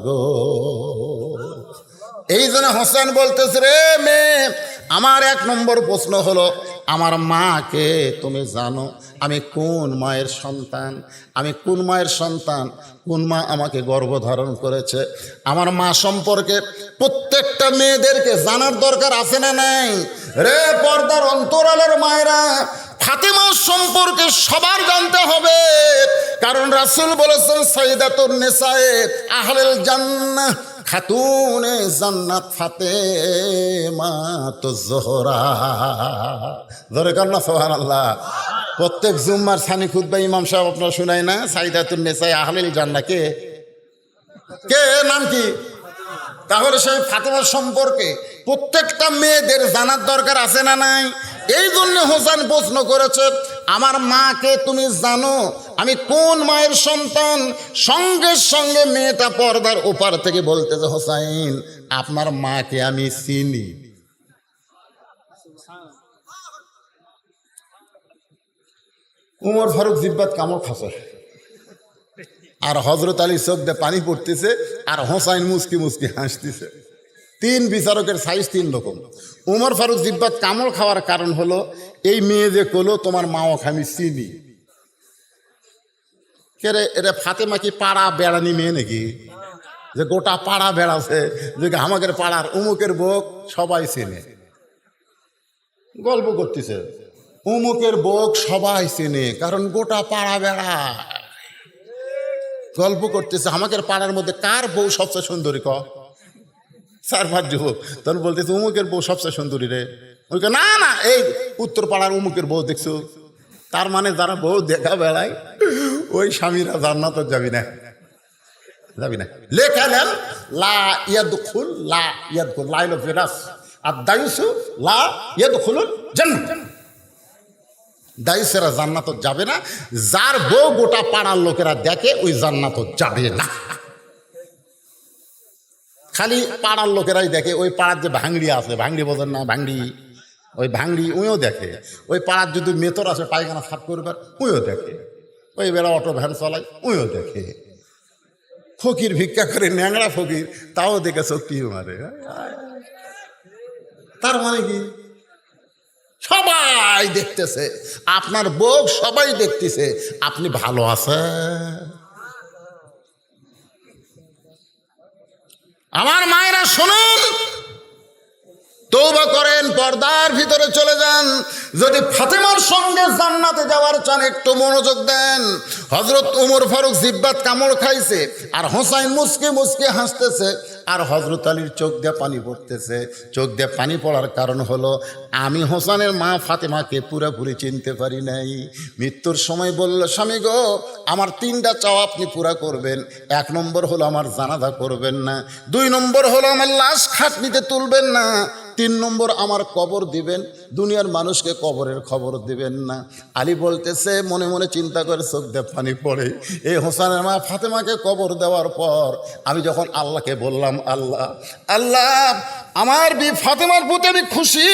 গো। এই জন্য হোসেন বলতেছে, রে মেয়ে, আমার 1 নম্বর প্রশ্ন হলো, আমার মাকে তুমি জানো? আমি কোন মায়ের সন্তান? আমি কোন মায়ের সন্তান? কোন মা আমাকে গর্ভধারণ করেছে? আমার মা সম্পর্কে প্রত্যেকটা মেয়েদেরকে জানার দরকার আছে না নাই? রে পর্দার অন্তরালের মায়েরা, ফাতেমা সম্পর্কে সবার জানতে হবে। কারণ রাসূল বলেছেন, সাইয়্যিদাতুন নিসায়ে আহলিল জান্নাহ, খাতুনে জান্নাত ফাতেমা তো জোহরা। ধরে কার না সুবহানাল্লাহ। প্রত্যেক জুম্মার সানি খুতবা ইমাম সাহেব আপনারা শুনাই না, সাইয়্যিদাতুন নিসায়ে আহলিল জান্নাহ কে কে নাম কি? তাহলে সেই ফাতেমা সম্পর্কে প্রত্যেকটা মেয়েদের জানার দরকার আছে না নাই? এই জন্য হোসেন প্রশ্ন করেছে, আমার মাকে তুমি জানো? আমি কোন মায়ের সন্তান? সঙ্গে সঙ্গে মেয়েটা পর্দার ওপার থেকে বলতেছে, হোসাইন আপনার মাকে আমি চিনি। উমর ফারুক জিব্বাত কামড় খাচ্ছে, আর হযরত আলী চোখ দিয়ে পানি পড়তেছে, আর হোসাইন মুসকি মুসকি হাসতেছে। 3 বিচারকের সাইজ 3 রকম। উমর ফারুক জিব্বাত কামড় খাওয়ার কারণ হলো, এই মেয়ে যে কলো তোমার মাও আমি চিনি। কে রে? এরা ফাতেমা কি পাড়া বেড়ানি মেয়ে নাকি, যে গোটা পাড়া বেড়াছে, যে আমাদের পাড়ার উমুকের বউ সবাই চেনে? গল্প করতেছে, উমুকের বউ সবাই চেনে, কারণ গোটা পাড়া বেড়া। গল্প করতেছে, আমাদের পাড়ার মধ্যে কার বউ সবচেয়ে সুন্দরী? 4-5 যুবক তখন বলতেছে, উমুকের বউ সবচেয়ে সুন্দরী রে। ওই না না, এই উত্তর পাড়ার উমুকের বউ দেখছো? তার মানে যারা বউ দেখা বেড়ায় ওই স্বামীরা জান্নাতে যাবি না, যাবি না। লেখা নেন, লা ইয়াদখুল, লা ইয়াদখুল, লাইল ফিরাস আর দাইসু লা ইয়াদখুলুল জান্নাত। দাইসেরা জান্নাত যাবে না, যার বউ গোটা পাড়ার লোকেরা দেখে ওই জান্নাত যাবে না। খালি পাড়ার লোকেরাই দেখে। ওই পাড়ার যে ভাঙড়ি আছে, ভাঙড়ি বোঝেন না, ভাঙড়ি, ওই ভাঙড়ি উইও দেখে। ওই পাড়ার যদি মেতর আছে পায়খানা সাফ করবার, উইও দেখে। ওই বেলা অটো ভ্যান চালায়, উইও দেখে। ফকির ভিক্ষা করে, ন্যাংরা ফকির, তাও দেখে চোখটি মারে। তার মানে কি? সবাই দেখতেছে, আপনার বউ সবাই দেখতেছে আপনি ভালো আছেন। আমার মায়েরা শুনুন, তওবা করেন, পর্দার ভিতরে চলে যান। যদি ফাতেমার সঙ্গে জান্নাতে যাওয়ার চান একটু মনোযোগ দেন। হযরত ওমর ফারুক জিব্বাত কামড় খাইছে, আর হোসাইন মুসকে মুসকে হাসতেছে, আর হযরত আলীর চোখ দিয়ে পানি পড়তেছে। চোখ দিয়ে পানি পড়ার কারণ হলো, আমি হোসেনের মা ফাতেমাকে পুরোপুরি চিনতে পারি নাই। মৃত্যুর সময় বলল, স্বামী গো, আমার 3টা চাওয়া আপনি পুরা করবেন। 1 নম্বর হলো আমার জানাজা করবেন না, 2 নম্বর হলো আমার লাশ খাটনিতে তুলবেন না, 3 নম্বর আমার কবর দিবেন, দুনিয়ার মানুষকে কবরের খবর দিবেন না। আলী বলতেছে, মনে মনে চিন্তা করে চোখ দিয়ে পানি পড়ে, এই হোসেনের মা ফাতেমাকে কবর দেওয়ার পর আমি যখন আল্লাহকে বললাম, আল্লাহ আল্লাহ, আমার ফাতেমার প্রতি আমি খুশি,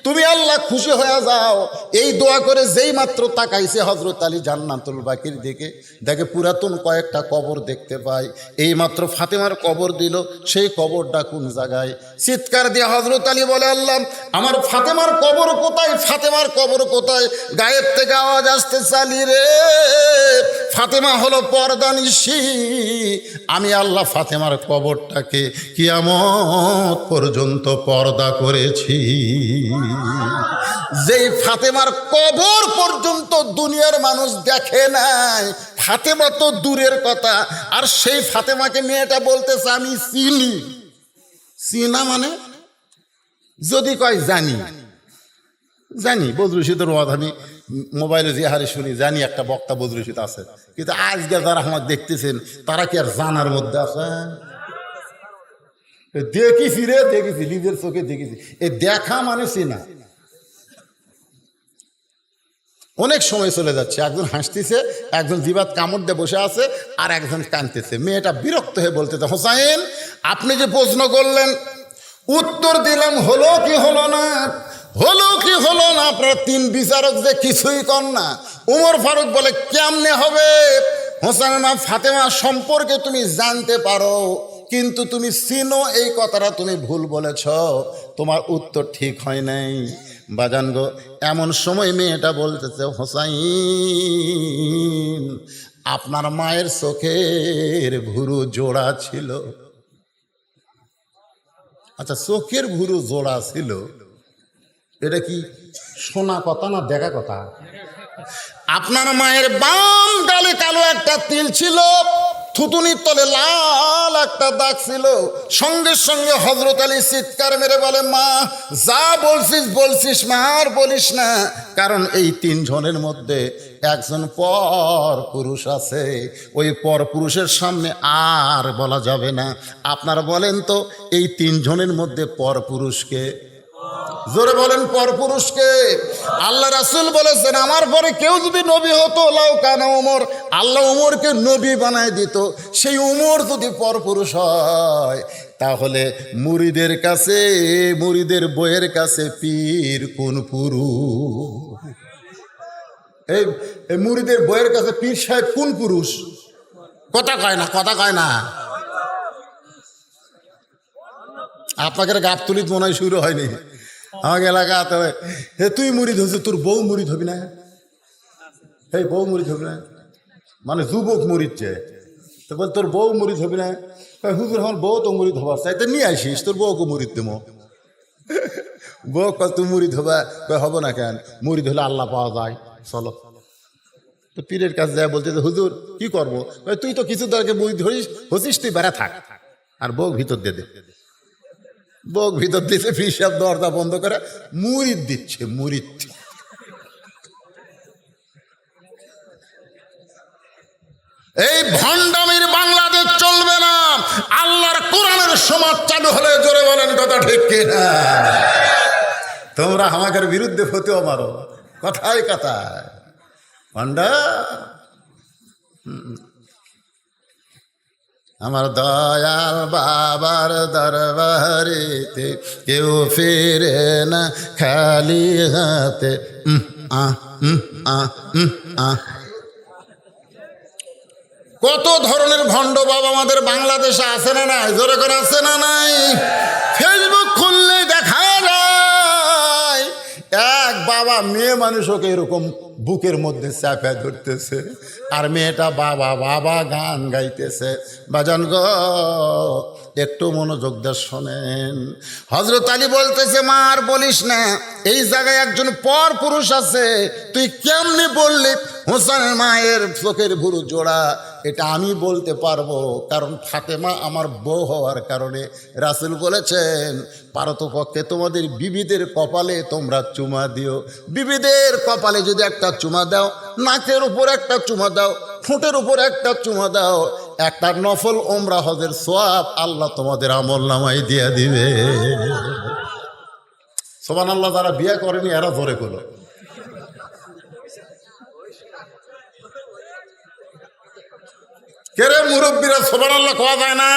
তুমি আল্লাহ খুশি হয়ে যাও। এই দোয়া করে যেই মাত্র তাকাইছে হযরত আলী জান্নাতুল বাকির দিকে, দেখে পুরাতন কয়েকটা কবর দেখতে পায়। এই মাত্র ফাতেমার কবর দিল, সেই কবরটা কোন জায়গায়? চিৎকার দিয়ে হযরত আলী বলে, আল্লাহ, আমার ফাতেমার কবর কোথায়, ফাতেমার কবর কোথায়? গায়েব থেকে আওয়াজ আসতে, চালি রে, ফাতেমা হলো পর্দানিশী, আমি আল্লাহ ফাতেমার কবরটাকে কিয়ামত পর্যন্ত পর্দা করেছি। যেই ফাতেমার কবর পর্যন্ত দুনিয়ার মানুষ দেখে নাই, ফাতেমা তো দূরের কথা, আর সেই ফাতেমাকে মেয়েটা বলতেছে আমি চিনি। চিনা মানে? যদি কয় জানি, জানি বদরুশিদের ওয়াজ আমি মোবাইলে যে হারে শুনি, জানি একটা বক্তা বদরুশিদ আছে, কিন্তু আজকে যারা আমার দেখতেছেন তারা কি আর জানার মধ্যে আছে? দেখেছি রে, দেখেছি, নিজের চোখে দেখেছি। এ দেখা মানে চিনা। অনেক সময় চলে যাচ্ছে, একজন হাসতেছে, একজন জিবাত কামড় দিয়ে বসে আছে, আর একজন কাঁদতেছে। মেয়েটা বিরক্ত হয়ে বলতেছে, হোসাইন, আপনি যে প্রশ্ন করলেন উত্তর দিলাম, হলো কি হলো না, হলো কি হলো না, আপনারা 3 বিচারক যে কিছুই কর না। ওমর ফারুক বলে, কেমনে হবে? হোসেনের মা ফাতেমা সম্পর্কে তুমি জানতে পারো, কিন্তু তুমি চিনো, এই কথাটা তুমি ভুল বলেছ, তোমার উত্তর ঠিক হয় নাই। বাজান গো, এমন সময় মেয়েটা বলতেছে, হোসাইন, আপনার মায়ের চোখের ভুরু জোড়া ছিল। আচ্ছা, চোখের ভুরু জোড়া ছিল, এটা কি শোনা কথা না দেখা কথা? আপনার মায়ের বাম গালে কালো একটা তিল ছিল, থুতুনির তলে লাল একটা দাগ ছিল। সঙ্গে সঙ্গে হযরত আলী চিৎকার মেরে বলে, মা, যা বলছিস বলছিস মা, আর বলিস না, কারণ এই 3 জনের মধ্যে একজন পর পুরুষ আছে, ওই পর পুরুষের সামনে আর বলা যাবে না। আপনারা বলেন তো, এই 3 জনের মধ্যে পর পুরুষকে? জোরে বলেন, পর পুরুষকে? আল্লাহ রাসূল বলেছেন, আমার পরে কেউ যদি নবী হতো, লাউ কানা ওমর, আল্লাহ ওমরকে নবী বানায় দিত। সেই ওমর যদি পর পুরুষ হয়, তাহলে মুরিদের কাছে, মুরিদের বইয়ের কাছে পীর কোন পুরুষ? এই মুরিদের বইয়ের কাছে পীর সাহেব কোন পুরুষ? কথা কয় না, কথা কয় না। আপনাকে গাবতলিত মনে হয় শুরু হয়নি। আমাকে এলাকাতে হে তুই মুরিদ হচ্ছে, তোর বউ মুরিদ হবি না? এই বউ মুরিদ হবি না মানে যুবক মুরিদ চেয়ে, তো বল তোর বউ মুরিদ হবি না? হুজুর, আমার বউ তো মুরিদ হবার চাই, তো নিয়ে আসিস, তোর বউকে মুরিদ দেবো। বউ তুই মুরিদ হবা? হব না কেন? মুরিদ হলে আল্লাহ পাওয়া যায়, চলো। তো পীরের কাছে যায়, বলতে হুজুর কি করবো? তুই তো কিছু দরকে মুরিদ হচ্ছিস, তুই বেড়া থাক, আর বউ ভিতর দে দে। বউ ভিতর দিতে পীর সাহেব দরজা বন্ধ করে মুরিদ দিচ্ছে, মুরিদ। এই ভণ্ডামির বাংলাদেশ চলবে না। আল্লাহর কোরআনের সমাজ চালু হলে জোরে বলেন কথা ঠিক কিনা? তোমরা আমাদের বিরুদ্ধে ফতোয়া মারো, কথায় কথায় ভণ্ডা। আমার দয়াল বাবার দরবারেতে কেউ ফিরে না খালি হাতে। কত ধরনের ভণ্ড বাবা আমাদের বাংলাদেশে আছে না নাই? জোরে করে আছে না নাই? ফেসবুক খুললে দেখা যায় এক বাবা মেয়ে মানুষকে এরকম বুকের মধ্যে চাপা ধরতেছে, আর মেয়েটা বাবা বাবা গান গাইতেছে। বাজান গো, একটু মনোযোগ দিয়ে শোনেন। হযরত আলী বলতেছে, মা আর বলিস না, এই জায়গায় একজন পর পুরুষ আছে, তুই কেমনে বললি হোসেনের মায়ের চোখের ভুরু জোড়া? এটা আমি বলতে পারবো, কারণ ফাতেমা আমার বউ হওয়ার কারণে। রাসূল বলেছেন, পারতপক্ষে তোমাদের বিবিদের কপালে তোমরা চুমা দিও। বিবিদের কপালে যদি একটা চুমা দাও, নাকের উপর একটা চুমা দাও, ঠোঁটের উপর একটা চুমা দাও, একটা নফল ওমরা হজের সওয়াব আল্লাহ তোমাদের আমলনামায় দিয়ে দিবে। সুবহানাল্লাহ। যারা বিয়ে করেনি এরা ধরে করো। কেরে মুরব্বীরা সুবহানাল্লাহ কোয়া যায় না?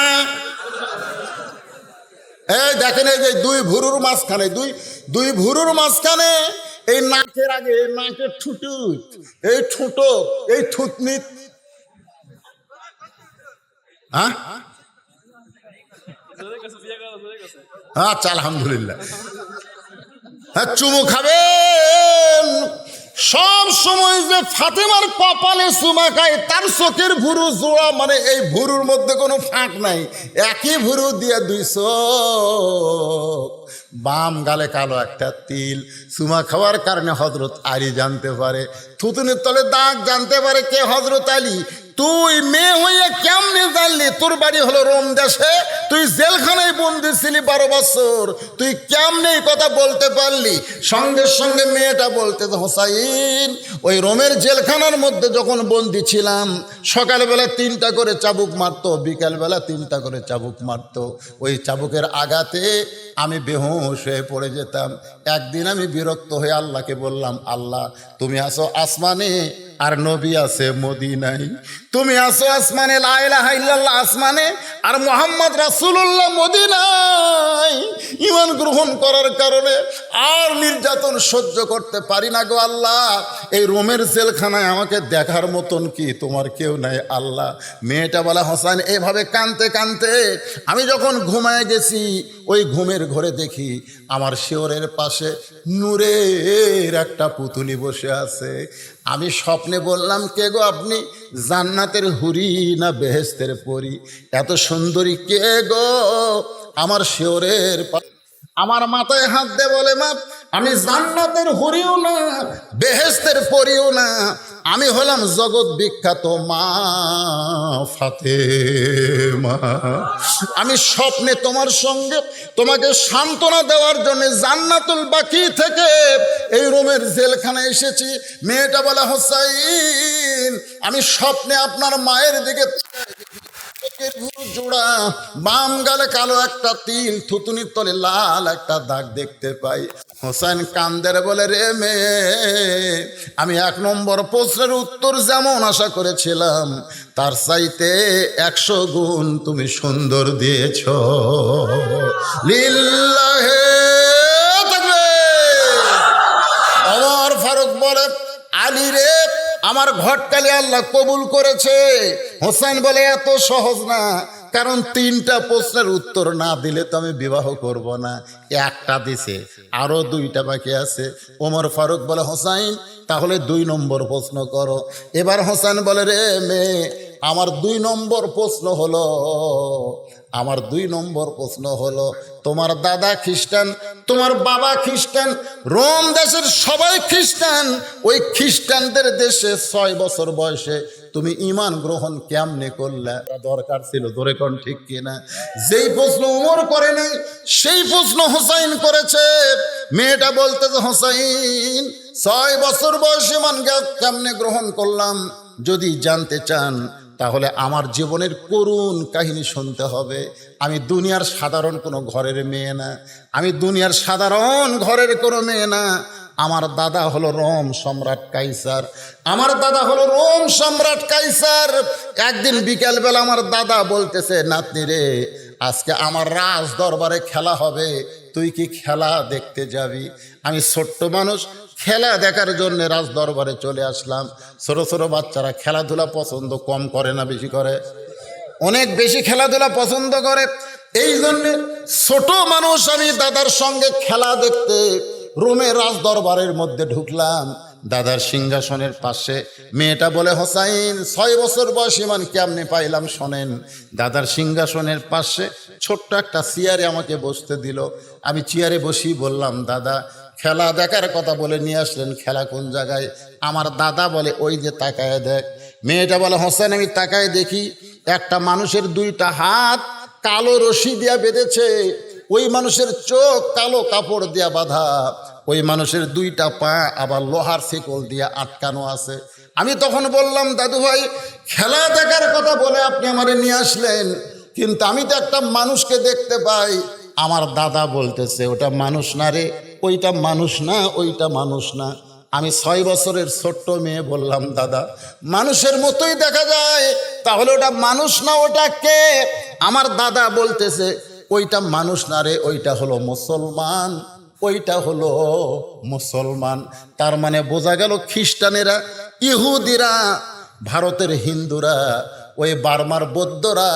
এই দেখেন, এই যে দুই ভুরুর মাঝখানে, দুই ভুরুর মাঝখানে এই নাকের আগে, এই নাকের ঠুটু, এই ঠুটো, এই থুতনি, হ্যাঁ আচ্ছা আলহামদুলিল্লাহ। হ্যাঁ, চুমু খাবেন সব সময়। যে ফাতেমার কপালে চুমা খায়, তার চোখের ভুরু জোড়া, মানে এই ভুরুর মধ্যে কোনো ফাঁক নাই, একই ভুরু দিয়ে দুই চোখ, বাম গালে কালো একটা তিল। চুমা খাওয়ার কারণে হযরত আলী জানতে পারে, থুতুনির তলে দাগ জানতে পারে কে? হযরত আলী। তুই মেয়ে হইয়া কেমনে জানলি? তোর বাড়ি হলো রোম দেশে, তুই জেলখানায় বন্দি ছিলি 12 বছর, তুই কেমনে এই কথা বলতে পারলি? সঙ্গে সঙ্গে মেয়েটা বলতে, হোসাইন, ওই রোমের জেলখানার মধ্যে যখন বন্দি ছিলাম, সকালবেলা 3টা করে চাবুক মারতো, বিকালবেলা 3টা করে চাবুক মারতো। ওই চাবুকের আঘাতে আমি বেহুশ হয়ে পড়ে যেতাম। একদিন আমি বিরক্ত হয়ে আল্লাহকে বললাম, আল্লাহ, তুমি আসো আসমানে আর নবী আছে মদিনায়, তুমি আসো আসমানে, লা ইলাহা ইল্লাল্লাহ আসমানে, আর মুহাম্মদ রাসূলুল্লাহ মদিনায়। ঈমান গ্রহণ করার কারণে আর নির্যাতন সহ্য করতে পারি না গো আল্লাহ। এই রোমের জেলখানায় আমাকে দেখার মতন কি তোমার কেউ নাই আল্লাহ? মেয়েটা বলা, হোসেন, এভাবে কাঁদতে কাঁদতে আমি যখন ঘুমায় গেছি, ওই ঘুমের ঘরে দেখি আমার শিওরের পাশে নূরের একটা পুতুলি বসে আছে। আমি স্বপ্নে বললাম, কে গো আপনি? জান্নাতের হুরি না বেহেশতের পরী? এত সুন্দরী কে গো? আমার শিওরের আমার মাথায় হাত দে বলে, মা, আমি জান্নাতের হুরিও না, বেহেশতের পরীও না, আমি হলাম জগৎ বিখ্যাত মা ফাতেমা। আমি স্বপ্নে তোমার সঙ্গে তোমাকে সান্ত্বনা দেওয়ার জন্য জান্নাতুল বাকি থেকে এই রোমের জেলখানায় এসেছি। মেয়েটা বলে, হোসাইন, আমি স্বপ্নে আপনার মায়ের দিকে জোড়া, বাম গালে কালো একটা তিল, থুতুনির তলে লাল একটা দাগ দেখতে পাই। হোসেন কান্দের বলে, রে মেয়ে, আমি 1 নম্বর প্রশ্নের উত্তর যেমন আশা করেছিলাম, তার চাইতে 100 গুণ তুমি সুন্দর দিয়েছ। লিল্লাহে তাকবীর। ওমর ফারুক বলে, আলী রে, আমার ঘটকালি আল্লাহ কবুল করেছে। হোসেন বলে, এত সহজ না, কারণ 3টা প্রশ্নের উত্তর না দিলে তো আমি বিবাহ করব না। একটা দিছে, আরো 2টা বাকি আছে। ওমর ফারুক বলে, হোসাইন, তাহলে 2 নম্বর প্রশ্ন করো। এবার হোসেন বলে, রে মেয়ে, আমার 2 নম্বর প্রশ্ন হলো, আমার 2 নম্বর প্রশ্ন হলো, তোমার দাদা খ্রিস্টান, তোমার বাবা খ্রিস্টান, রোম দেশের সবাই খ্রিস্টান, ওই খ্রিস্টানদের দেশে 6 বছর বয়সে তুমি ঈমান গ্রহণ কেমনে করলে? দরকার ছিল, ধরে কোন ঠিক কিনা? যেই প্রশ্ন ওমর করে নাই, সেই প্রশ্ন হোসাইন করেছে। মেয়েটা বলতে, হোসাইন, 6 বছর বয়সে ঈমান কেমনে গ্রহণ করলাম, যদি জানতে চান তাহলে আমার জীবনের করুণ কাহিনী শুনতে হবে। আমি দুনিয়ার সাধারণ কোনো ঘরের মেয়ে না, আমি দুনিয়ার সাধারণ ঘরের কোনো মেয়ে না, আমার দাদা হলো রোম সম্রাট কাইসার। আমার দাদা হলো রোম সম্রাট কাইসার। একদিন বিকেলবেলা আমার দাদা বলতেছে, নাতনি রে, আজকে আমার রাজ দরবারে খেলা হবে, তুই কি খেলা দেখতে যাবি? আমি ছোট্ট মানুষ, খেলা দেখার জন্য রাজ দরবারে চলে আসলাম। ছোট ছোট বাচ্চারা খেলাধুলা পছন্দ কম করে না বেশি করে? অনেক বেশি খেলাধুলা পছন্দ করে। এই জন্যে ছোট মানুষ আমি দাদার সঙ্গে খেলা দেখতে রোমের রাজ দরবারের মধ্যে ঢুকলাম। দাদার সিংহাসনের পাশে মেয়েটা বলে, হোসাইন 6 বছর বয়সী মান কেমনে পাইলাম শোনেন। দাদার সিংহাসনের পাশে ছোট্ট একটা চেয়ারে আমাকে বসতে দিল। আমি চেয়ারে বসি, বললাম, দাদা খেলা দেখার কথা বলে নিয়ে আসলেন, খেলা কোন জায়গায়? আমার দাদা বলে, ওই যে তাকায় দেখ। মেয়েটা বলে, হোসেন আমি তাকায় দেখি একটা মানুষের 2টা হাত কালো রশি দিয়া বেঁধেছে, ওই মানুষের চোখ কালো কাপড় দিয়া বাঁধা, ওই মানুষের 2টা পা আবার লোহার শিকল দিয়া আটকানো আছে। আমি তখন বললাম, দাদু ভাই খেলা দেখার কথা বলে আপনি আমারে নিয়ে আসলেন, কিন্তু আমি তো একটা মানুষকে দেখতে পাই। আমার দাদা বলতেছে, ওটা মানুষ না রে, ওইটা মানুষ না, ওইটা মানুষ না। আমি 6 বছরের ছোট্ট মেয়ে বললাম, দাদা মানুষের মতোই দেখা যায়, তাহলে ওটা মানুষ না, ওটা কে? আমার দাদা বলতেছে, ওইটা মানুষ না রে, ওইটা হলো মুসলমান, ওইটা হলো মুসলমান। তার মানে বোঝা গেল খ্রিস্টানেরা, ইহুদিরা, ভারতের হিন্দুরা, ওই বার্মার বৌদ্ধরা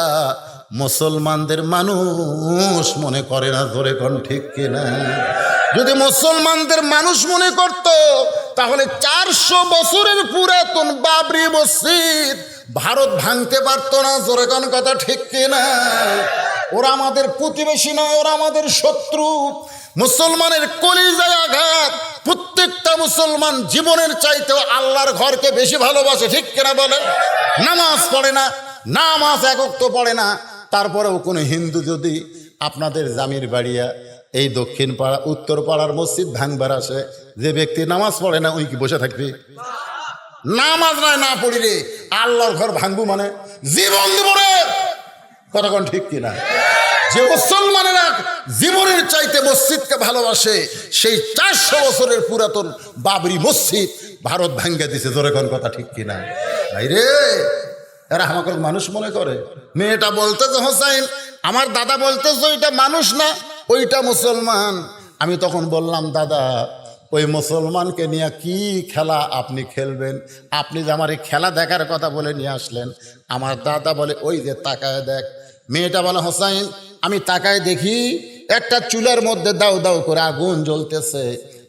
মুসলমানদের মানুষ মনে করে না। ধরে কোন ঠিক কিনা? যদি মুসলমানদের মানুষ মনে করত, তাহলে 400 বছরের পুরাতন বাবরি মসজিদ ভারত ভাঙতে পারতো না। জোরে কোন কথা ঠিক কিনা? ওরা আমাদের প্রতিবেশী নয়, ওরা আমাদের শত্রু। মুসলমানের কলিজায় আঘাত। প্রত্যেকটা মুসলমান জীবনের চাইতেও আল্লাহর ঘরকে বেশি ভালোবাসে, ঠিক কিনা বলেন? নামাজ পড়ে না, নামাজ এক ওয়াক্ত পড়ে না, তারপরেও কোনো হিন্দু যদি আপনাদের জামির বাড়িয়া এই দক্ষিণ পাড়া উত্তর পাড়ার মসজিদ ভাঙবার আসে, যে ব্যক্তি নামাজ পড়ে না ওই কি বসে থাকবে? নামাজ নয়, না পড়ি রে, আল্লাহর ঘর ভাঙবো মানে জীবন দিব রে। কতক্ষণ ঠিক কিনা? যে মুসলমানেরা জীবনের চাইতে মসজিদকে ভালোবাসে, সেই 400 বছরের পুরাতন বাবরি মসজিদ ভারত ভাঙ্গা দিছে। জোরে কোন কথা ঠিক কিনা? ভাই রে, এরা আমাকে মানুষ মনে করে। মেয়েটা বলতেছে, হোসাইন আমার দাদা বলতেছে ওইটা মানুষ না, ওইটা মুসলমান। আমি তখন বললাম, দাদা ওই মুসলমানকে নিয়ে কি খেলা আপনি খেলবেন? আপনি যে আমার এই খেলা দেখার কথা বলে নিয়ে আসলেন। আমার দাদা বলে, ওই যে তাকায় দেখ। মেয়েটা বলে, হোসাইন আমি তাকায় দেখি একটা চুলার মধ্যে দাউ দাউ করে আগুন জ্বলতেছে,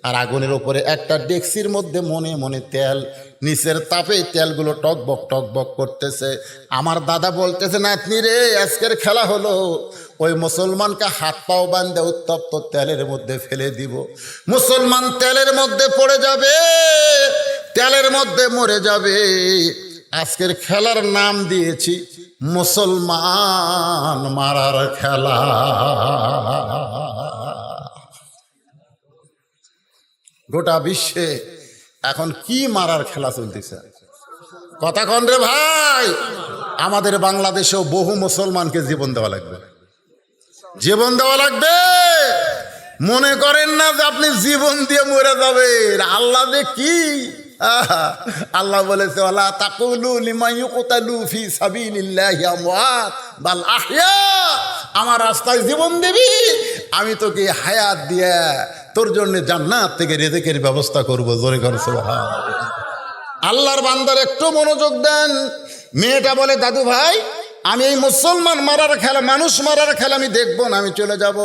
আর আগুনের ওপরে একটা ডেকসির মধ্যে মনে মনে তেল, নিচের তাপে তেলগুলো টকবক টকবক করতেছে। আমার দাদা বলতেছে, নাতনি রে, আজকের খেলা হলো ওই মুসলমানকে হাত পাও বান্ধে উত্তপ্ত তেলের মধ্যে ফেলে দিব। মুসলমান তেলের মধ্যে পড়ে যাবে, তেলের মধ্যে মরে যাবে। আজকের খেলার নাম দিয়েছি মুসলমান মারার খেলা। গোটা বিশ্বে এখন কি মারার খেলা চলতেছে? কথা কন রে ভাই। আমাদের বাংলাদেশেও বহু মুসলমানকে জীবন দেওয়া লাগবে, জীবন দেওয়া লাগবে। মনে করেন না যে আপনি জীবন দিয়ে মরে যাবেন। আল্লাহ যে কি, আল্লাহ বলেছে, ওয়ালা তাকুলু লিমান ইউকতালু ফি সাবিলিল্লাহি আমওয়াত বাল আহইয়া। আমার রাস্তায় জীবন দিবি, আমি তোকে হায়াত দিয়ে তোর জন্য জান্নাত থেকে রিজিকের ব্যবস্থা করব। জোরে করে সুবহান। আল্লাহর বান্দার একটু মনোযোগ দেন। মেয়েটা বলে, দাদু ভাই আমি এই মুসলমান মারার খেলা, মানুষ মারার খেলা আমি দেখবো না, আমি চলে যাব।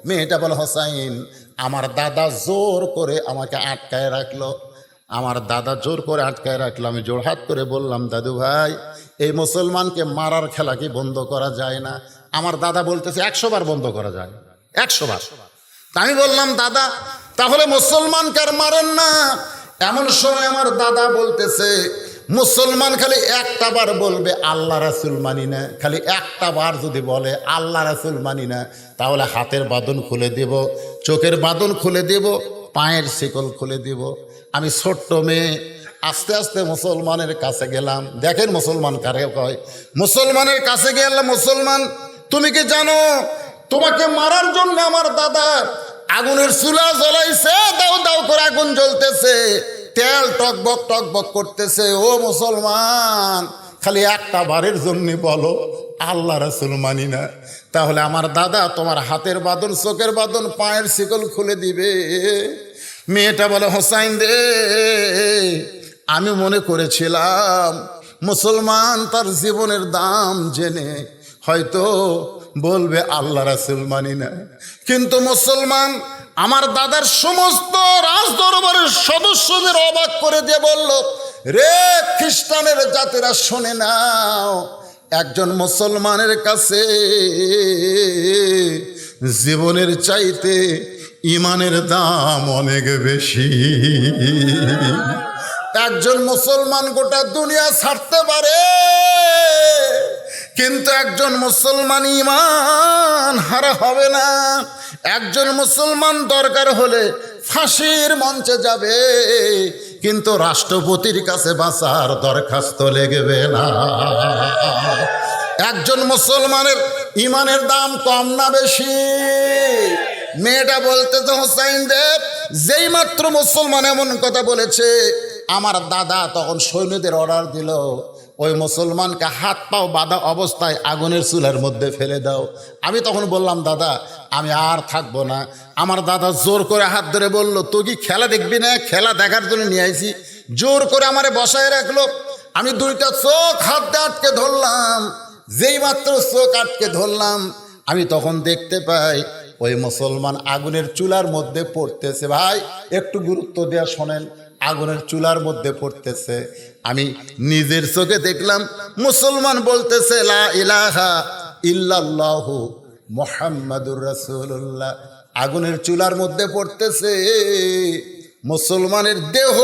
মেয়েটা বলে, হোসাইন আমার দাদা জোর করে আমাকে আটকায় রাখলো। আমার দাদা জোর করে আটকায় রাখলো। আমি জোড়হাত করে বললাম, দাদু ভাই এই মুসলমানকে মারার খেলা কি বন্ধ করা যায় না? আমার দাদা বলতেছে 100 বার বন্ধ করা যায়, 100 বার। আমি বললাম, দাদা তাহলে মুসলমানকে আর মারেন না। এমন সময় আমার দাদা বলতেছে, মুসলমান খালি একটা বার বলবে আল্লাহ রাসূল মানি না, খালি একটা বার যদি বলে আল্লাহ রাসূল মানি না, তাহলে হাতের বাঁধন খুলে দেব, চোখের বাঁধন খুলে দেব, পায়ের শিকল খুলে দেব। আমি ছোট্ট মেয়ে, আস্তে আস্তে মুসলমানের কাছে গেলাম। দেখেন মুসলমান কারে কয়। মুসলমানের কাছে গেলাম, মুসলমান তুমি কি জানো তোমাকে মারার জন্য আমার দাদা আগুনের চুলা জ্বলাইছে, দাও দাও করে আগুন জ্বলতেছে, তেল টকবক টকবক করতেছে। ও মুসলমান, খালি একটা বারের জন্য বলো আল্লাহ রাসূল মানি না। তাহলে আমার দাদা তোমার হাতের বাঁধন, চোখের বাঁধন, পায়ের শিকল খুলে দিবে। মেয়েটা বলে, হোসাইন রে, আমি মনে করেছিলাম মুসলমান তার জীবনের দাম জেনে হয়তো বলবে আল্লাহ রাসূল মানি না, কিন্তু মুসলমান আমার দাদার সমস্ত রাজ দরবারের সদস্যদের অবাক করে দিয়ে বলল, রে খ্রিস্টানের জাতিরা শোনে নাও, একজন মুসলমানের কাছে জীবনের চাইতে ইমানের দাম অনেক বেশি। একজন মুসলমান গোটা দুনিয়া ছাড়তে পারে, কিন্তু একজন মুসলমান ইমান হারা হবে না। একজন মুসলমান দরকার হলে ফাঁসির মঞ্চে যাবে, কিন্তু রাষ্ট্রপতির কাছে বাঁচার দরখাস্ত লেগবে না। একজন মুসলমানের ইমানের দাম কম না বেশি? মেয়েটা বলতে তো, হোসাইন দেব যেই মাত্র মুসলমান এমন কথা বলেছে, আমার দাদা তখন সৈন্যদের অর্ডার দিল, ওই মুসলমানকে হাত পাও বাঁধা অবস্থায় আগুনের চুলার মধ্যে ফেলে দাও। আমি তখন বললাম, দাদা আমি আর থাকবো না। আমার দাদা জোর করে হাত ধরে বলল, তুই কি খেলা দেখবি না? খেলা দেখার জন্য নিয়ে আইছি। জোর করে আমারে বসায় রাখলো। আমি দুইটা চোখ হাত দিয়ে আটকে ধরলাম। যেই মাত্র চোখ আটকে ধরলাম, আমি তখন দেখতে পাই ওই মুসলমান আগুনের চুলার মধ্যে পড়তেছে। ভাই একটু গুরুত্ব দেওয়া শোনেন, আগুনের চুলার মধ্যে পড়তেছে। আমি নিজের চোখে দেখলাম মুসলমান বলতেছে, লা ইলাহা ইল্লাল্লাহু মুহাম্মাদুর রাসূলুল্লাহ। আগুনের চুলার মধ্যে পড়তেছে। মুসলমানের দেহ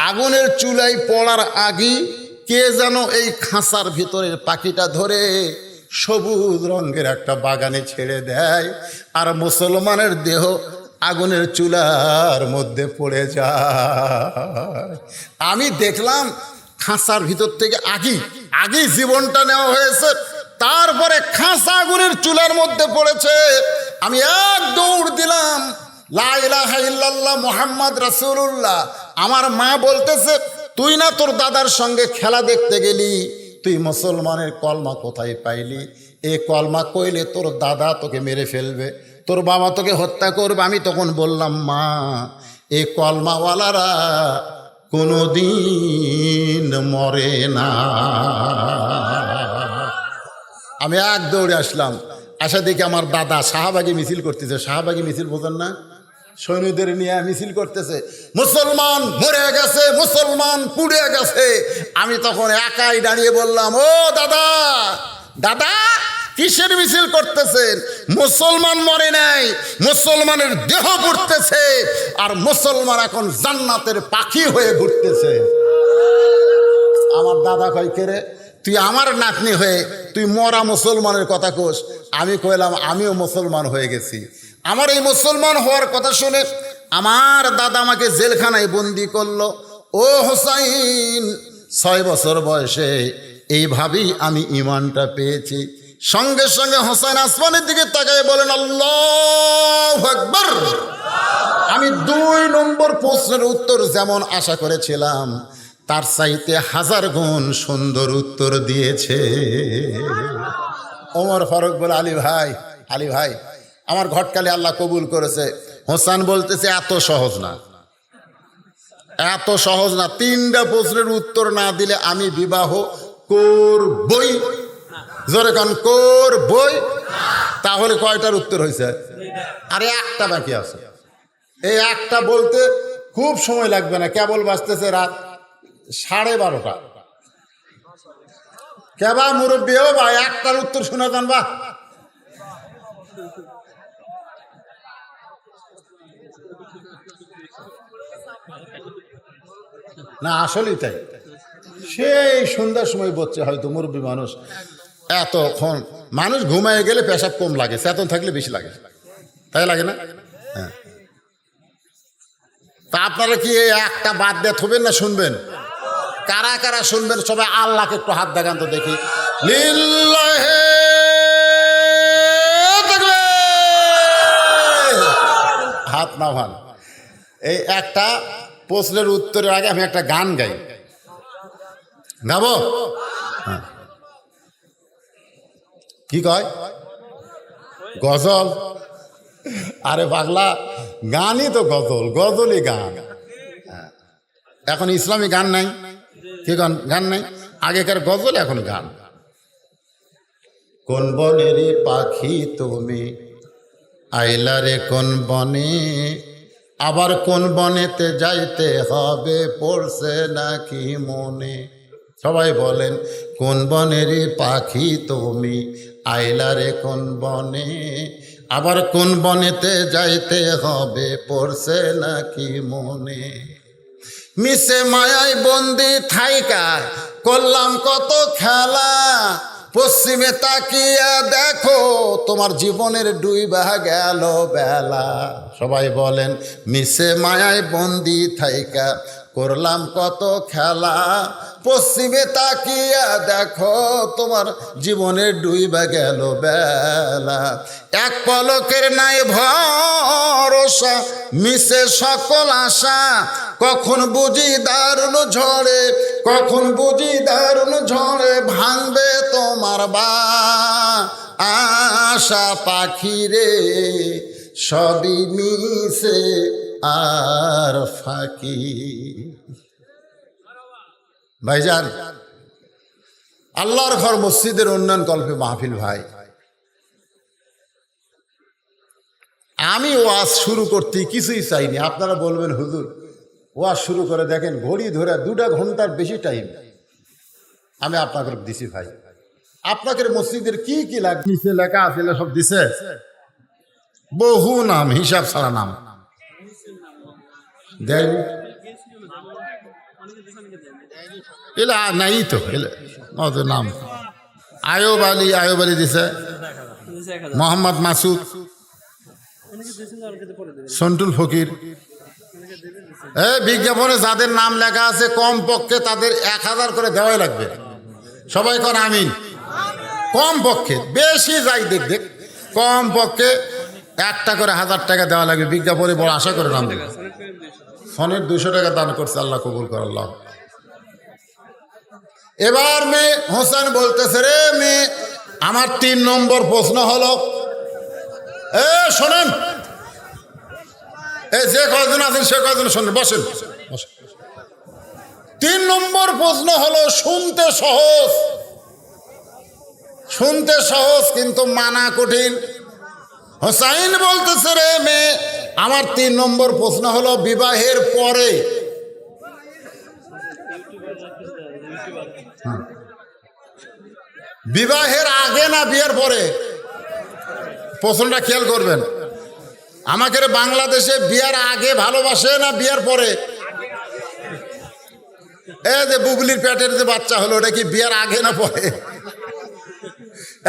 আগুনের চুলায় পড়ার আগে কে যেন এই খাঁচার ভিতরের পাখিটা ধরে সবুজ রঙের একটা বাগানে ছেড়ে দেয়, আর মুসলমানের দেহ আগুনের চুলার মধ্যে পড়ে যায়। আমি দেখলাম খাঁচার ভিতর থেকে আগে জীবনটা নেওয়া হয়েছে, তারপরে খাঁচা আগুনের চুলার মধ্যে পড়েছে। আমি এক দৌড় দিলাম, লা ইলাহা ইল্লাল্লাহ মুহাম্মদ রাসূলুল্লাহ। আমার মা বলতেছে, তুই না তোর দাদার সঙ্গে খেলা দেখতে গেলি, তুই মুসলমানের কলমা কোথায় পাইলি? এ কলমা কইলে তোর দাদা তোকে মেরে ফেলবে, তোর বাবা তোকে হত্যা করবে। আমি তখন বললাম, মা এই কলমাওয়ালারা কোনোদিন মরে না। আমি এক দৌড়ে আসলাম, আসা দেখি আমার দাদা শাহবাগে মিছিল করতেছে। শাহবাগে মিছিল বোঝেন না? সৈন্যদের নিয়ে মিছিল করতেছে, মুসলমান মরে গেছে, মুসলমান পুড়ে গেছে। আমি তখন একাই দাঁড়িয়ে বললাম, ও দাদা, দাদা কিসের মিছিল করতেছেন? মুসলমান মরে নাই, মুসলমানের দেহ ঘুরতেছে, আর মুসলমান এখন জান্নাতের পাখি হয়ে ঘুরতেছে। আমার দাদা কয়, কে রে তুই আমার নাতনি হয়ে তুই মরা মুসলমানের কথা কোস? আমি কইলাম, আমিও মুসলমান হয়ে গেছি। আমার এই মুসলমান হওয়ার কথা শুনে আমার দাদা আমাকে জেলখানায় বন্দি করলো। ও হোসাইন, 6 বছর বয়সে এইভাবেই আমি ইমানটা পেয়েছি। সঙ্গে সঙ্গে হোসাইন আসমানের দিকে তাকায় বলেন, আল্লাহু আকবার। আমি 2 নম্বর প্রশ্নের উত্তর যেমন আশা করেছিলাম, তার চাইতে 1000 গুণ সুন্দর উত্তর দিয়েছে। ওমর ফারুক বলে, আলী ভাই, আলী ভাই, আমার ঘটকালি আল্লাহ কবুল করেছে। হোসেন বলতেছে, এত সহজ না, এত সহজ না। 3টা প্রশ্নের উত্তর না দিলে আমি বিবাহ করবই। জোরে কান, করবই। তাহলে কয়টার উত্তর হয়েছে? আরে একটা বাকি আছে। এই একটা বলতে খুব সময় লাগবে না, কেবল বাজতেছে রাত 12:30। কেবা মুরব্বী ও ভাই, একটার উত্তর শোনা যান বা। না আসলেই তাই, সেই সন্ধ্যার সময় বলছে হয়তো মুরব্বী মানুষ। এতক্ষণ মানুষ ঘুমায় গেলে পেশাব কম লাগে, চেতন থাকলে বেশি লাগে, তাই লাগে না? হ্যাঁ। তা আপনারা কি একটা বাদ দিয়ে থবেন না শুনবেন? কারা কারা শুনবেন সবাই আল্লাহকে একটু হাত দেখান তো দেখি। লিল্লাহে তাকবীর, হাত নামান। এই একটা প্রশ্নের উত্তরের আগে আমি একটা গান গাই, গাবো? হ্যাঁ। কি কয়? গজল? আরে পাগলা, গানই তো গজল, গজলই গান। এখন ইসলামী গান নাই, কি গান নাই? আগেকার গজল, এখন গান। কোন বনের পাখি তুমি, আইলা রে কোন বনে, আবার কোন বনেতে যাইতে হবে, পড়ছে নাকি মনে? সবাই বলেন, কোন বনেরই পাখি তুমি, আইলা রে কোন বনে, আবার কোন বনেতে যাইতে হবে, পড়ছে নাকি মনে? মিশে মায়ায় বন্দি থাইকা করলাম কত খেলা, পশ্চিমে তাকিয়া দেখো তোমার জীবনের ডুইবা গেল বেলা। সবাই বলেন, মিশে মায়ায় বন্দি থাইকা করলাম কত খেলা, পশ্চিমে তাকিয়া দেখো তোমার জীবনের ডুইবা গেল বেলা। এক পলকের নাই ভরসা, মিশে সকল আশা, কখন বুঝি দারুণ ঝড়ে, কখন বুঝি দারুণ ঝড়ে ভাঙবে তোমার আশা। পাখি রে সবই মিশে আর ফাঁকি। ভাইজান, আল্লাহর ঘর মসজিদের উন্নয়ন কল্পে মাহফিল ভাই, আমি ওয়াজ শুরু করতে কিছুই চাইনি। আপনারা বলবেন হুজুর ওয়াজ শুরু করে দেখেন, ঘড়ি ধরে 2 ঘন্টার বেশি টাইম আমি আপনাকে দিছি ভাই। আপনাদের মসজিদের কি কি লাগছে, লেখা আছে সব দিছে, বহু নাম, হিসাব ছাড়া নাম দেয় এলা নাই তো, নাম আয়ব আলী দিছে, মোহাম্মদ মাসুদ, সন্টুল ফকির। বিজ্ঞাপনে যাদের নাম লেখা আছে কম পক্ষে তাদের 1000 করে দেওয়াই লাগবে। সবাই কর আমিন। কম পক্ষে, বেশি যাই দেখ দেখ, কম পক্ষে 1টা করে 1000 টাকা দেওয়া লাগবে। বিজ্ঞাপনে বড় আশা করে নাম দেবে। সনের 200 টাকা দান করছে, আল্লাহ কবুল কর আল্লাহ। এবার মেয়ে হোসেন বলতেছে, রে মেয়ে আমার 3 নম্বর প্রশ্ন হলো, শোনেন, যে কয়জন আছেন সে কয়জন শোনেন, বসেন। 3 নম্বর প্রশ্ন হলো, শুনতে সহজ, শুনতে সহজ কিন্তু মানা কঠিন। হোসাইন বলতেছে, রে মেয়ে আমার 3 নম্বর প্রশ্ন হলো, বিবাহের পরে বিবাহের আগে না বিয়ের পরে? প্রশ্নটা খেয়াল করবেন। আমাকে বাংলাদেশে বিয়ার আগে ভালোবাসে না বিয়ার পরে? যে বুবলির পেটের যে বাচ্চা হলো, ওটা কি বিয়ার আগে না পরে?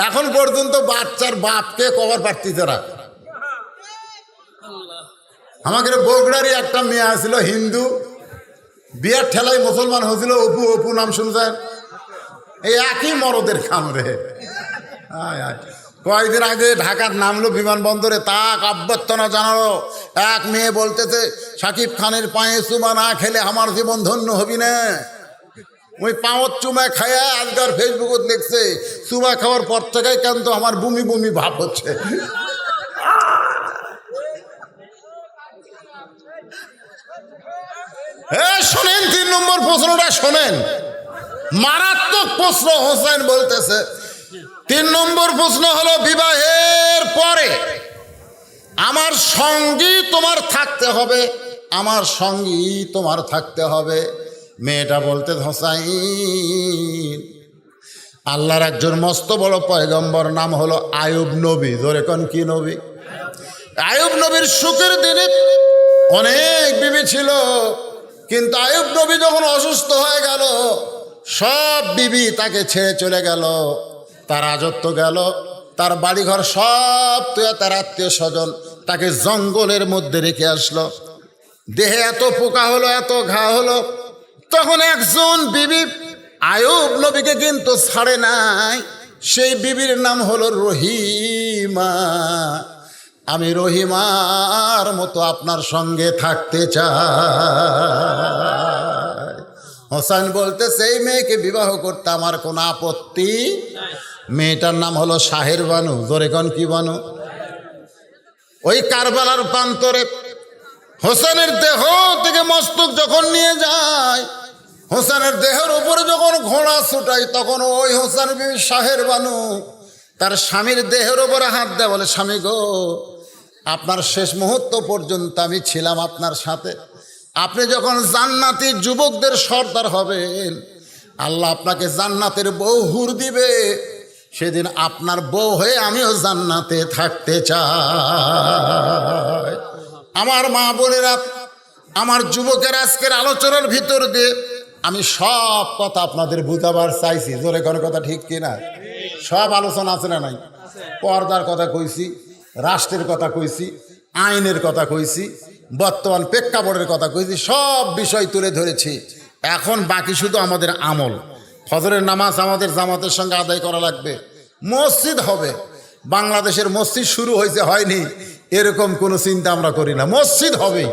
এখন পর্যন্ত বাচ্চার বাপকে কভার পারতেছে না। আমাকে বগুড়ারই একটা মেয়ে আসছিল, হিন্দু, বিয়ার ঠেলায় মুসলমান হয়েছিল, অপু, অপু নাম শুনছেন? এই একই মরদের খামরে। কয়েকদিন আগে ঢাকার নামলো বিমানবন্দরে, তাক অভ্যর্থনা জানালো। এক মেয়ে বলতেছে, শাকিব খানের পায়ে চুমা না খেলে আমার জীবন ধন্য হবি না। ওই পাওয়ার চুমা খায়া আজকাল ফেসবুকত লিখছে, চুমা খাওয়ার পর থেকে কিন্তু আমার বমি বমি ভাব হচ্ছে। শোনেন 3 নম্বর প্রশ্নটা শোনেন, মারাত্মক প্রশ্ন। হোসেন বলতেছে 3 নম্বর প্রশ্ন হলো, বিবাহের পরে আমার সঙ্গী তোমার থাকতে হবে, আমার সঙ্গী তোমার থাকতে হবে। মেয়েটা বলতে, হোসাইন আল্লাহর একজন মস্ত বড় পয়গম্বর, নাম হলো আয়ুব নবী। ধরে কোন কি নবী? আয়ুব নবীর সুখের দিনে অনেক বিবি ছিল, কিন্তু আয়ুব নবী যখন অসুস্থ হয়ে গেল, সব বিবি তাকে ছেড়ে চলে গেল, তার রাজত্ব গেল, তার বাড়িঘর সব, তার আত্মীয় স্বজন তাকে জঙ্গলের মধ্যে রেখে আসলো। দেহে এত পোকা হলো, এত ঘা হলো। তখন একজন বিবি আয়ুব নবীকে কিন্তু ছাড়ে নাই, সেই বিবির নাম হলো রহিমা। আমি রহিমার মতো আপনার সঙ্গে থাকতে চাই। হোসেন বলতে সেই মেয়েকে বিবাহ করতে আমার কোনো আপত্তি। মেয়েটার নাম হলো শাহের বানু। জোরে কোন কি বানু? ওই কারবালার প্রান্তরে হোসেনের দেহ থেকে মস্তক যখন নিয়ে যায়, হোসেনের দেহের উপরে যখন ঘোড়া ছুটাই, তখন ওই হোসেন বিবি শাহের বানু তার স্বামীর দেহের উপরে হাত দেয়, বলে স্বামী গো, আপনার শেষ মুহূর্ত পর্যন্ত আমি ছিলাম আপনার সাথে। আপনি যখন জান্নাতি যুবকদের সর্দার হবেন, আল্লাহ আপনাকে জান্নাতের বউ হুর দিবে, সেদিন আপনার বউ হয়ে আমিও জান্নাতে থাকতে চাই। আমার মা বোনেরা, আমার যুবকের আজকের আলোচনার ভিতর দিয়ে আমি সব কথা আপনাদের বুঝাবার চাইছি। জোরে কোনো কথা ঠিক কিনা? সব আলোচনা আছে না নাই? পর্দার কথা কইছি, রাষ্ট্রের কথা কইছি, আইনের কথা কইছি, বর্তমান প্রেক্ষাপটের কথা কইছি, সব বিষয় তুলে ধরেছি। এখন বাকি শুধু আমাদের আমল। ফজরের নামাজ আমাদের জামাতের সঙ্গে আদায় করা লাগবে। মসজিদ হবে। বাংলাদেশের মসজিদ শুরু হয়েছে, হয়নি এরকম কোনো চিন্তা আমরা করি না। মসজিদ হবে,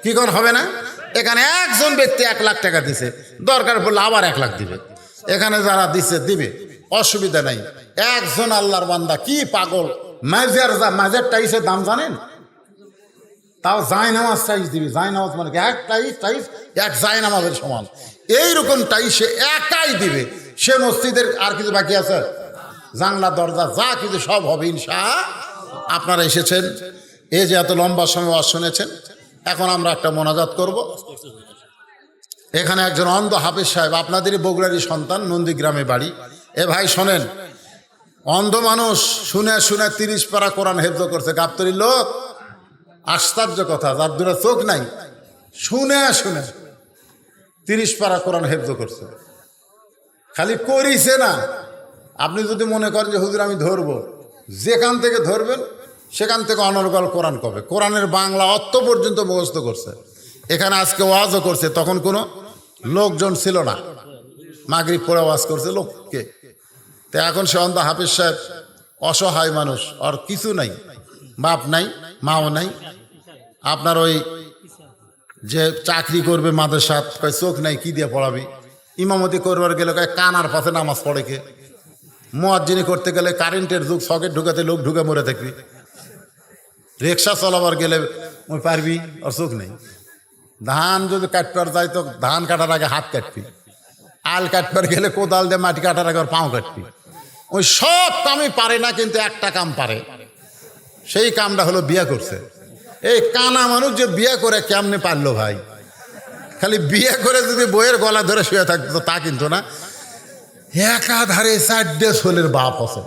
কি কোন হবে না? এখানে একজন ব্যক্তি 1 লাখ টাকা দিছে, দরকার পড়লে আবার 1 লাখ দিবে। এখানে যারা দিছে দিবে, অসুবিধা নাই। একজন আল্লাহর বান্দা কি পাগল, মাঝের টাইসের দাম জানেন? তাও জায়নামাজ টাইস দিবে। জায়নামাজ মানে এক টাইস এক জায়নামাজের সমান। এইরকম টাইসে একাই দিবে। সে মসজিদের আর কিছু বাকি আছে? জানলা দরজা যা কিছু সব হবে ইনশাআল্লাহ। আপনারা এসেছেন, এই যে এত লম্বা সময় ওয়াজ শুনেছেন, এখন আমরা একটা মোনাজাত করব। এখানে একজন অন্ধ হাফেজ সাহেব, আপনাদেরই বগুড়ারই সন্তান, নন্দীগ্রামে বাড়ি। এ ভাই শোনেন, অন্ধ মানুষ শুনে শুনে 30 পারা কোরআন হেফজ করছে। গাবতলির লোক, আশ্চর্য কথা, যার দুটো চোখ নাই, শুনে শুনে 30 পারা কোরআন হেফজ করছে। খালি করিছে না। আপনি যদি মনে করেন যে হুজুর আমি ধরবো, যেখান থেকে ধরবেন সেখান থেকে অনর্গল কোরআন কবে। কোরআনের বাংলা অর্থ পর্যন্ত মুখস্থ করছে। এখানে আজকে ওয়াজও করছে, তখন কোনো লোকজন ছিল না। মাগরিব পড়ে ওয়াজ করছে লোককে। তো এখন সে অন্ধ হাফেজ সাহেব অসহায় মানুষ, আর কিছু নাই, বাপ নাই, মাও নাই। আপনার ওই যে চাকরি করবে মাদ্রাসাত, কয় চোখ নাই, কি দিয়ে পড়াবি? ইমামতি করবার গেলে কয় কানার পাশে নামাজ পড়ে কে? মুয়াজ্জিনি করতে গেলে কারেন্টের যুগ, সকেট ঢুকাতে লোক ঢুকে মরে থাকবি। রিক্সা চালাবার গেলে ওই পারবি, আর চোখ নেই। ধান যদি কাটবার যায় তো ধান কাটার আগে হাত কাটবি। আল কাটবার গেলে কোদাল দিয়ে মাটি কাটার আগে পাও কাটবি। ওই সব কামই পারে না, কিন্তু একটা কাম পারে। সেই কামটা হলো বিয়ে করছে। এই কানা মানুষ যে বিয়ে করে কেমনে পারলো ভাই? খালি বিয়ে করে যদি বইয়ের গলা ধরে শুয়ে থাকতো তা কিন্তু না, একাধারে 4টে ছোলের বাপ আছে।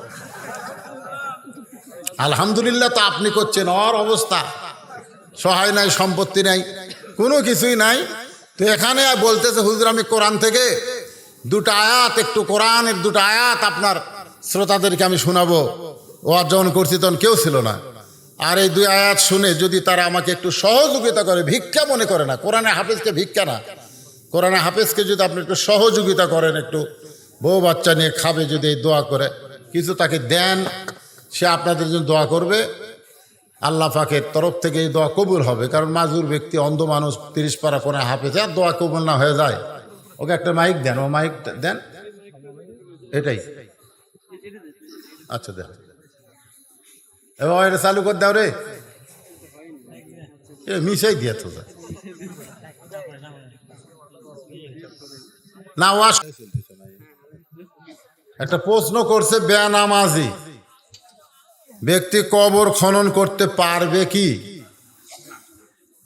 আলহামদুলিল্লাহ। তো আপনি করছেন, ওর অবস্থা সহায় নাই, সম্পত্তি নাই, কোনো কিছুই নাই। তো এখানে বলতেছে হুজুর আমি কোরআন থেকে 2টা আয়াত, একটু কোরআনের 2টা আয়াত আপনার শ্রোতাদেরকে আমি শোনাবো। ওয়াজ যখন করছি তখন কেউ ছিল না। আর এই 2 আয়াত শুনে যদি তারা আমাকে একটু সহযোগিতা করে, ভিক্ষা মনে করে না, কোরআনে হাফেজকে ভিক্ষা না, কোরআনে হাফেজকে যদি আপনি একটু সহযোগিতা করেন, একটু বউ বাচ্চা নিয়ে খাবে, যদি এই দোয়া করে কিছু তাকে দেন, সে আপনাদের জন্য দোয়া করবে। আল্লাহ পাকের তরফ থেকে এই দোয়া কবুল হবে। কারণ মাজুর ব্যক্তি, অন্ধ মানুষ, 30 পারা কোরআন হাফেজ, আর দোয়া কবুল না হয়ে যায়। ওকে একটা মাইক দেন, ও মাইক দেন, এটাই। আচ্ছা দেন, এবার এটা চালু করে দাও রে, মিশাই দিয়ে তো না। ওয়াশ একটা প্রশ্ন করছে, বেনামাজি ব্যক্তি কবর খনন করতে পারবে কি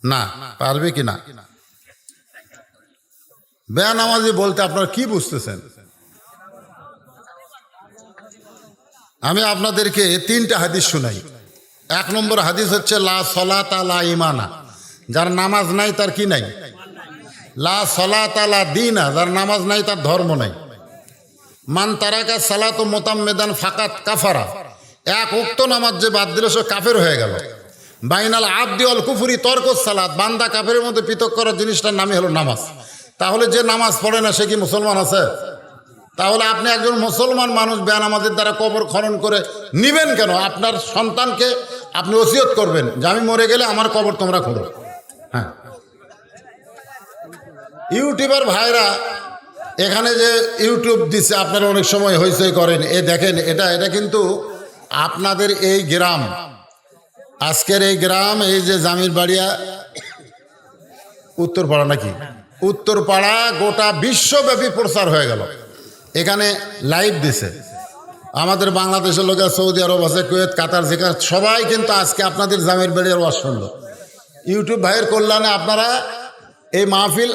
না? পারবে কি না? বেনামাজি বলতে আপনারা কি বুঝতেছেন? আমি আপনাদেরকে 3টা হাদিস শুনাই। 1 নম্বর হাদিস হচ্ছে লা সলাতা লা ইমানা, যার নামাজ নাই তার কি নাই? লা সলাতা লা দীনা, যার নামাজ নাই তার ধর্ম নাই। মান তারাকা সালাতু মুতাম্মিদান ফাকাত কাফারা, 1 ওয়াক্ত নামাজ যে বাদ দিল সে কাফের হয়ে গেল। বাইনাল আবদি ওয়াল কুফরি তরকুস সালাত, বান্দা কাফেরের মধ্যে পৃথক করার জিনিসটার নামই হলো নামাজ। তাহলে যে নামাজ পড়ে না সে কি মুসলমান আছে? তাহলে আপনি একজন মুসলমান মানুষ বেনামাজের দ্বারা কবর খনন করে নিবেন কেন? আপনার সন্তানকে আপনি ওসিয়ত করবেন যে আমি মরে গেলে আমার কবর তোমরা খোঁড়ো। হ্যাঁ, ইউটিউবার ভাইরা এখানে যে ইউটিউব দিচ্ছে, আপনারা অনেক সময় হইচই করেন, এ দেখেন এটা কিন্তু আপনাদের এই গ্রাম, আজকের এই গ্রাম, এই যে জামির বাড়িয়া উত্তরপাড়া নাকি, উত্তরপাড়া গোটা বিশ্বব্যাপী প্রচার হয়ে গেল। এখানে লাইভ দিছে আমাদের বাংলাদেশের লোক, সৌদি আরব আছে, কুয়েত, কাতার, যেখানে সবাই কিন্তু আজকে আপনাদের জামির বাড়ির ওয়াজ শুনলো। ইউটিউব ভাইয়ের কল্যাণে আপনারা এই মাহফিল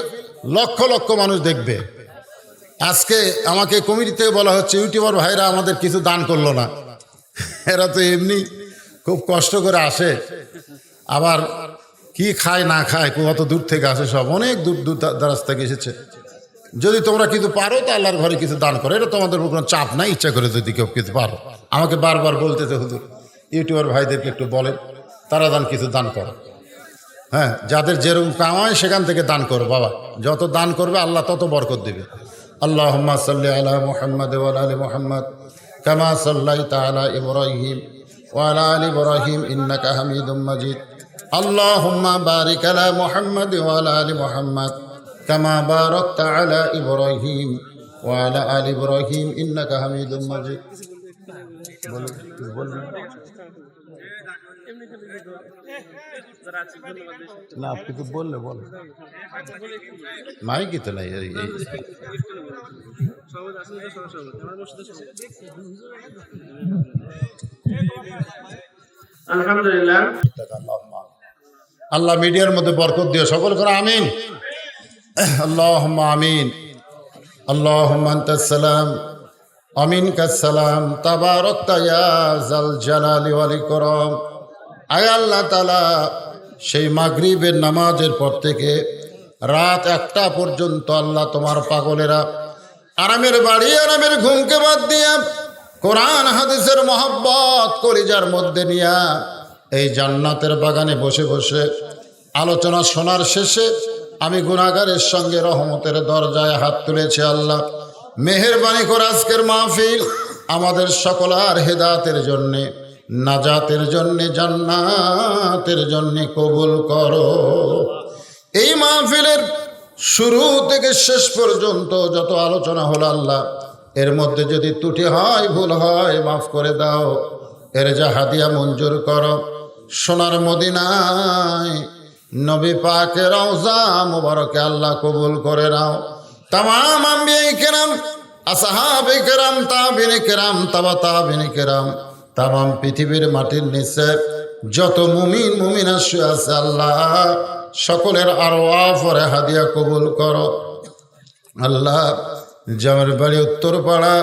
লক্ষ লক্ষ মানুষ দেখবে। আজকে আমাকে কমিটি থেকে বলা হচ্ছে ইউটিউবার ভাইরা আমাদের কিছু দান করলো না। এরা তো এমনি খুব কষ্ট করে আসে, আবার কি খায় না খায়, কত দূর থেকে আসে, সব অনেক দূর দূর দারাজ থেকে এসেছে। যদি তোমরা কিছু পারো তো আল্লাহর ঘরে কিছু দান করো, এটা তোমাদের উপর কোনো চাপ নাই, ইচ্ছা করে যদি কেউ কিছু পারো। আমাকে বারবার বলতেছে হুজুর ইউটিউবার ভাইদেরকে একটু বলেন তারা কিছু দান করো। হ্যাঁ, যাদের যেরকম কামায় সেখান থেকে দান করো বাবা, যত দান করবে আল্লাহ তত বরকত দেবে। আল্লাহুম্মা সাল্লি আলা মুহাম্মাদ ওয়া আলা আলি মুহাম্মাদ কামা সাল্লাইতা আলা ইব্রাহিম ওয়া আলা আলি ইব্রাহিম ইন্নাকা হামিদুম মাজিদ। আল্লাহুম্মা বারিক আলা মুহাম্মাদ ওয়া আলা আলি মুহাম্মাদ কামা বারাকতা আলা ইব্রাহিম ওয়া আলা আলি ইব্রাহিম ইন্নাকা হামিদুম মাজিদ। বলুন না, আপনি তো বললে বলেন, মাইকি তো নাই। আলহামদুলিল্লাহ, আল্লাহ মিডিয়ার মধ্যে বরকত দিও, সকল করে আমিন। আল্লাহুম্মা আমিন। আল্লাহুম্মা আনতাস সালাম ওয়া মিনকাস সালাম তাবারাকতা ইয়া যাল জালালি ওয়াল ইকরাম। আয় আল্লাহ তাআলা, সেই মাগরিবের নামাজের পর থেকে রাত 1টা পর্যন্ত আল্লাহ তোমার পাগলেরা আরামের বাড়ি, আরামের ঘুমকে বাদ দিয়া কোরআন হাদিসের মহব্বত কলিজার মধ্যে নিয়া এই জান্নাতের বাগানে বসে বসে আলোচনা শোনার শেষে আমি গুনাহগারের সঙ্গে রহমতের দরজায় হাত তুলেছি। আল্লাহ মেহেরবানি করে আজকের মাহফিল আমাদের সকলার হেদায়েতের জন্যে, নাজাতের জন্যে, জান্নাতের জন্যে কবুল করো। এই মাহফিলের শুরু থেকে শেষ পর্যন্ত যত আলোচনা হলো আল্লাহ, এর মধ্যে যদি ত্রুটি হয়, ভুল হয়, মাফ করে দাও। এর যা হাদিয়া মঞ্জুর করো। সোনার মদিনায় নবী পাকের রওজা মুবারকে আল্লাহ কবুল করে নাও। তামাম আম্বিয়া কেরাম, আসহাবে কেরাম, তাবিনে কেরাম, তাবা তাবিনে কেরাম, তামাম পৃথিবীর মাটির নিচে যত মুমিন মুমিনা শুয়ে আছে আল্লাহ সকলের আরওয়াহ পরে হাদিয়া কবুল করো। আল্লাহ জামের বাড়ি উত্তরপাড়া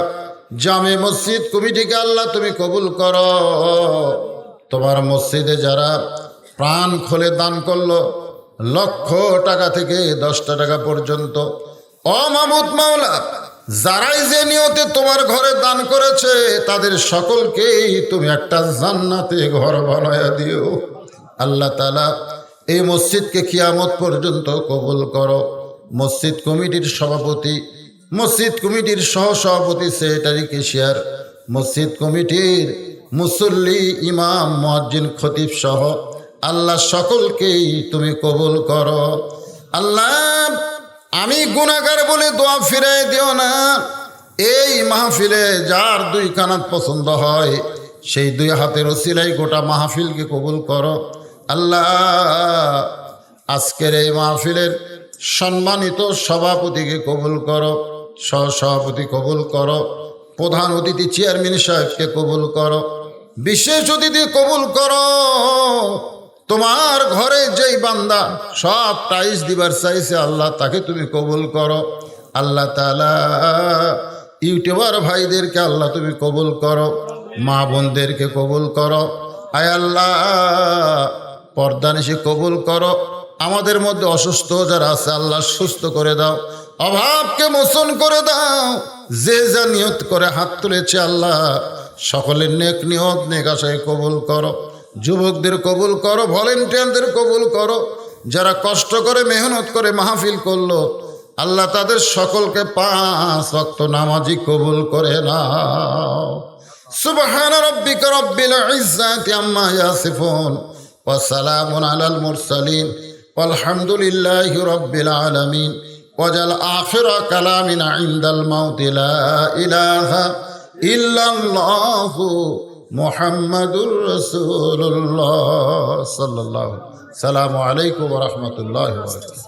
জামে মসজিদ কমিটিকে আল্লাহ তুমি কবুল করো। তোমার মসজিদে যারা প্রাণ খুলে দান করলো, লক্ষ টাকা থেকে 10টা টাকা পর্যন্ত, ও মাবুদ মাওলা, যারাই যে নিয়তে তোমার ঘরে দান করেছে তাদের সকলকেই তুমি একটা জান্নাতে ঘর বানায়া দিও। আল্লাহ তাআলা এই মসজিদকে কিয়ামত পর্যন্ত কবুল করো। মসজিদ কমিটির সভাপতি, মসজিদ কমিটির সহসভাপতি, সেক্রেটারি, কেশিয়ার, মসজিদ কমিটির মুসল্লি, ইমাম, মুয়াজ্জিন, খতিব সহ আল্লাহ সকলকেই তুমি কবুল করো। আল্লাহ আমি গুনাহগার বলে দোয়া ফিরাই দিও না। এই মাহফিলে যার 2 কানাত পছন্দ হয় সেই 2 হাতের ওসিলাই গোটা মাহফিলকে কবুল করো। আল্লাহ আজকের এই মাহফিলের সম্মানিত সভাপতিকে কবুল করো, সহসভাপতি কবুল করো, প্রধান অতিথি চেয়ারম্যান সাহেবকে কবুল করো, বিশেষ অতিথি কবুল করো। তোমার ঘরে যেই বান্দা সব টাইস দিবার চাইছে আল্লাহ তাকে তুমি কবুল করো। আল্লাহ তাআলা ইউটিউবার ভাইদেরকে আল্লাহ তুমি কবুল করো, মা বোনদেরকে কবুল করো। আয় আল্লাহ পর্দানিশি কবুল করো। আমাদের মধ্যে অসুস্থ যারা আছে আল্লাহ সুস্থ করে দাও, অভাবকে মোচন করে দাও। যে যা নিয়ত করে হাত তুলেছে আল্লাহ সকলের নেক নিয়ত নেক আশায় কবুল করো। যুবকদের কবুল করো, ভলেন্টিয়ারদের কবুল করো, যারা কষ্ট করে মেহনত করে মাহফিল করলো আল্লাহ তাদের সকলকে 5 ওয়াক্ত নামাজি কবুল করে নাও। সুবহান রাব্বিকা রাব্বিল ইজ্জাতি আম্মা ইয়াসিফুন ওয়া সালামুন আলাল মুরসালিন ওয়ালহামদুলিল্লাহি রাব্বিল আলামিন ওয়াজাল আখিরা কালামিনা ইনদাল মাউতি লা ইলাহা ইল্লাল্লাহু মুহাম্মাদুর রাসূলুল্লাহ সাল্লাল্লাহু। সালামু আলাইকুম ওয়া রাহমাতুল্লাহি ওয়া বারাকাতুহু।